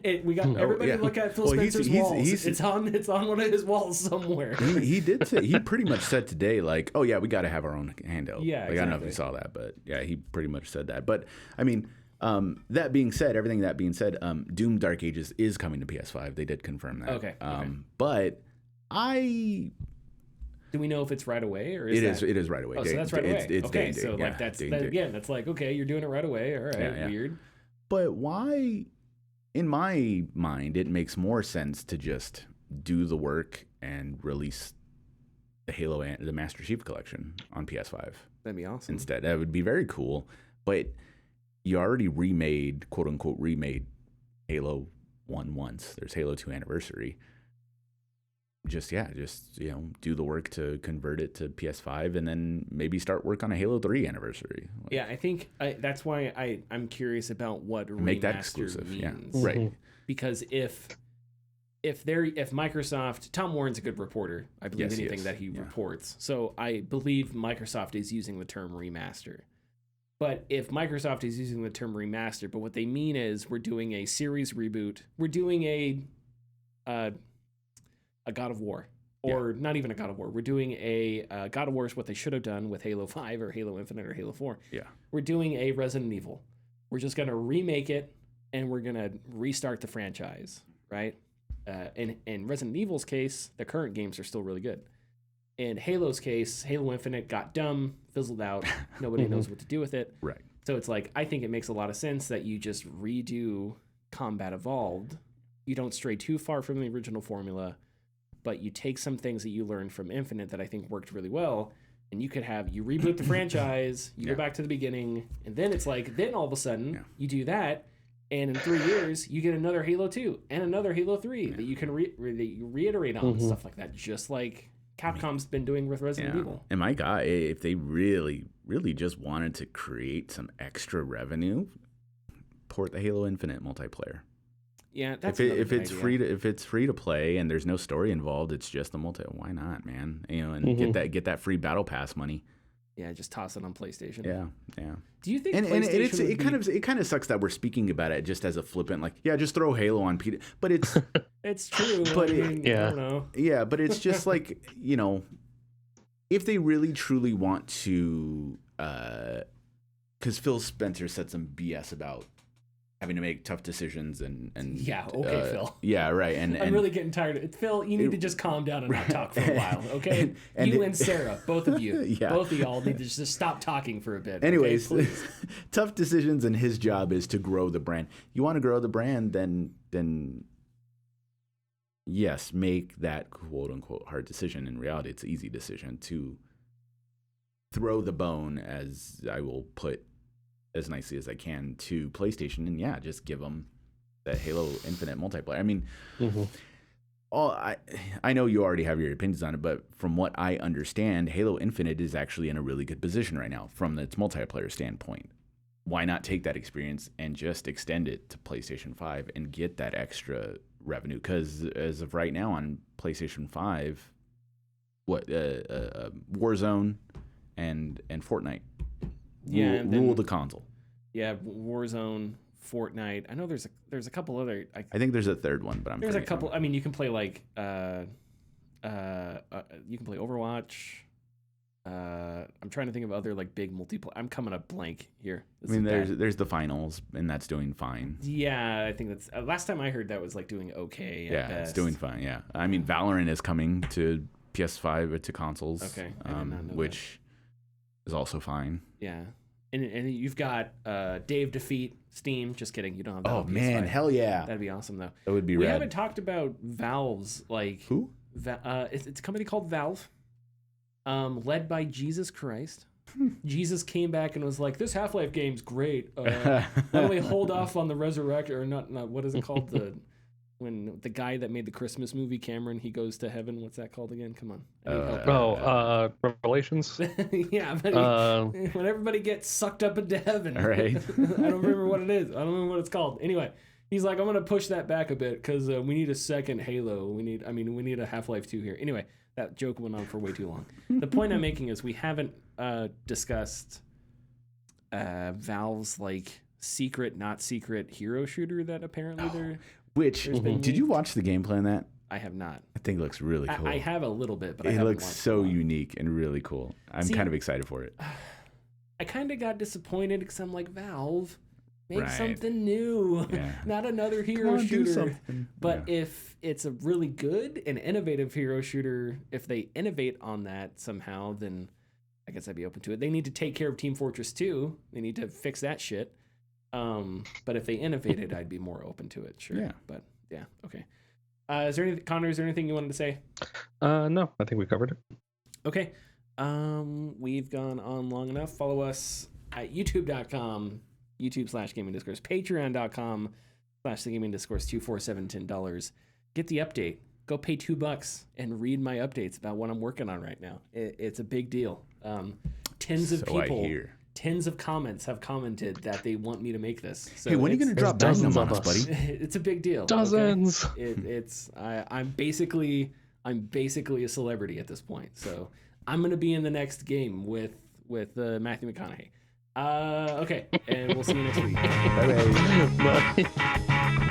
Yeah. Everybody look at Phil Spencer's walls. It's on one of his walls somewhere. He did say, he pretty much said today, like, oh yeah, we got to have our own handheld. Yeah, like, exactly. I don't know if you saw that, but yeah, he pretty much said that. But I mean, that being said, Doom Dark Ages is coming to PS5. They did confirm that. Okay. But do we know if it's right away or it is right away? Oh, so that's right away. It's okay, so like that's again, that's like, okay, you're doing it right away. All right, weird. But why, in my mind, it makes more sense to just do the work and release the Halo and the Master Chief Collection on PS5. That'd be awesome. Instead, that would be very cool. But you already remade, quote unquote, remade Halo 1 once. There's Halo 2 Anniversary. Just do the work to convert it to PS5 and then maybe start work on a Halo 3 Anniversary. Yeah, I think that's why I'm curious about what make that exclusive means. Yeah, right. Because if Microsoft, Tom Warren's a good reporter. I believe anything that he reports. So I believe Microsoft is using the term remaster. But if Microsoft is using the term remaster, but what they mean is we're doing a series reboot, we're doing a God of War, or not even a God of War. We're doing a God of War is what they should have done with Halo 5 or Halo Infinite or Halo 4. Yeah. We're doing a Resident Evil. We're just going to remake it and we're going to restart the franchise, right? In Resident Evil's case, the current games are still really good. In Halo's case, Halo Infinite got dumb, fizzled out. Nobody knows what to do with it. Right. So it's like, I think it makes a lot of sense that you just redo Combat Evolved. You don't stray too far from the original formula, but you take some things that you learned from Infinite that I think worked really well, and you reboot the franchise, you go back to the beginning, and then it's like, then all of a sudden, you do that, and in 3 years, you get another Halo 2 and another Halo 3 that you can reiterate on and stuff like that, just like Capcom's been doing with Resident Evil. And my God, if they really, really just wanted to create some extra revenue, port the Halo Infinite multiplayer. Yeah, that's if it's free to play and there's no story involved, it's just the multi. Why not, man? And get that free battle pass money. Yeah, just toss it on PlayStation. Yeah. Do you think? And it kind of sucks that we're speaking about it just as a flippant, like, just throw Halo on Peter. But it's it's true. But I don't know. Yeah, but it's just like, if they really truly want to, because Phil Spencer said some BS about having to make tough decisions and Phil. Yeah, right. And I'm really getting tired of it. Phil, you need to just calm down and not talk for a while, okay? And Sarah, both of you, both of y'all need to just stop talking for a bit. Anyways, okay, tough decisions, and his job is to grow the brand. You want to grow the brand, then yes, make that quote unquote hard decision. In reality, it's an easy decision to throw the bone, as I will put as nicely as I can, to PlayStation, and just give them the Halo Infinite multiplayer. I mean, I know you already have your opinions on it, but from what I understand, Halo Infinite is actually in a really good position right now from its multiplayer standpoint. Why not take that experience and just extend it to PlayStation 5 and get that extra revenue? Because as of right now on PlayStation 5, Warzone and Fortnite rule the console. Yeah, Warzone, Fortnite. I know there's a couple other. I think there's a third one, but there's a couple. I mean, you can play like you can play Overwatch. I'm I'm trying to think of other like big multiplayer. I'm coming up blank here. There's the finals, and that's doing fine. Yeah, I think that's last time I heard that was like doing okay. Yeah, it's doing fine. Yeah, I mean, Valorant is coming to PS5 to consoles. Okay, I did not know which is also fine. Yeah, and you've got Dave Defeat Steam. Just kidding, you don't have that. Oh man, hell yeah, that'd be awesome though. That would be. We rad. haven't talked about Valve's like who? It's a company called Valve. Led by Jesus Christ. Jesus came back and was like, "This Half-Life game's great. Why don't we hold off on the resurrection or not? What is it called? When the guy that made the Christmas movie, Cameron, he goes to heaven. What's that called again? Come on. Revelations. Yeah, but when everybody gets sucked up into heaven, right? I don't remember what it is. I don't remember what it's called. Anyway, he's like, I'm gonna push that back a bit because we need a second Halo. We need a Half-Life 2 here. Anyway. That joke went on for way too long. The point I'm making is we haven't discussed Valve's like secret, not secret hero shooter that apparently they're. Which did you watch the gameplay on that? I have not. I think it looks really cool. I have a little bit, but it looks so unique and really cool. I'm kind of excited for it. I kind of got disappointed because I'm like, Valve, make something new, not another hero shooter. But if it's a really good and innovative hero shooter, if they innovate on that somehow, then I guess I'd be open to it. They need to take care of Team Fortress 2. They need to fix that shit. But if they innovated, I'd be more open to it. Sure. Yeah. But yeah. Okay. Is there anything, Connor? Is there anything you wanted to say? No, I think we covered it. Okay. We've gone on long enough. Follow us at youtube.com. YouTube/Gaming Discourse, Patreon.com/Gaming Discourse, $24710. Get the update. Go pay $2 and read my updates about what I'm working on right now. It's a big deal. Tens of people, tens of comments have commented that they want me to make this. So hey, when are you going to drop dozens on us, buddy? It's a big deal. Dozens. Okay? I'm basically a celebrity at this point. So I'm going to be in the next game with Matthew McConaughey. Okay, and we'll see you next week. Bye-bye. Bye.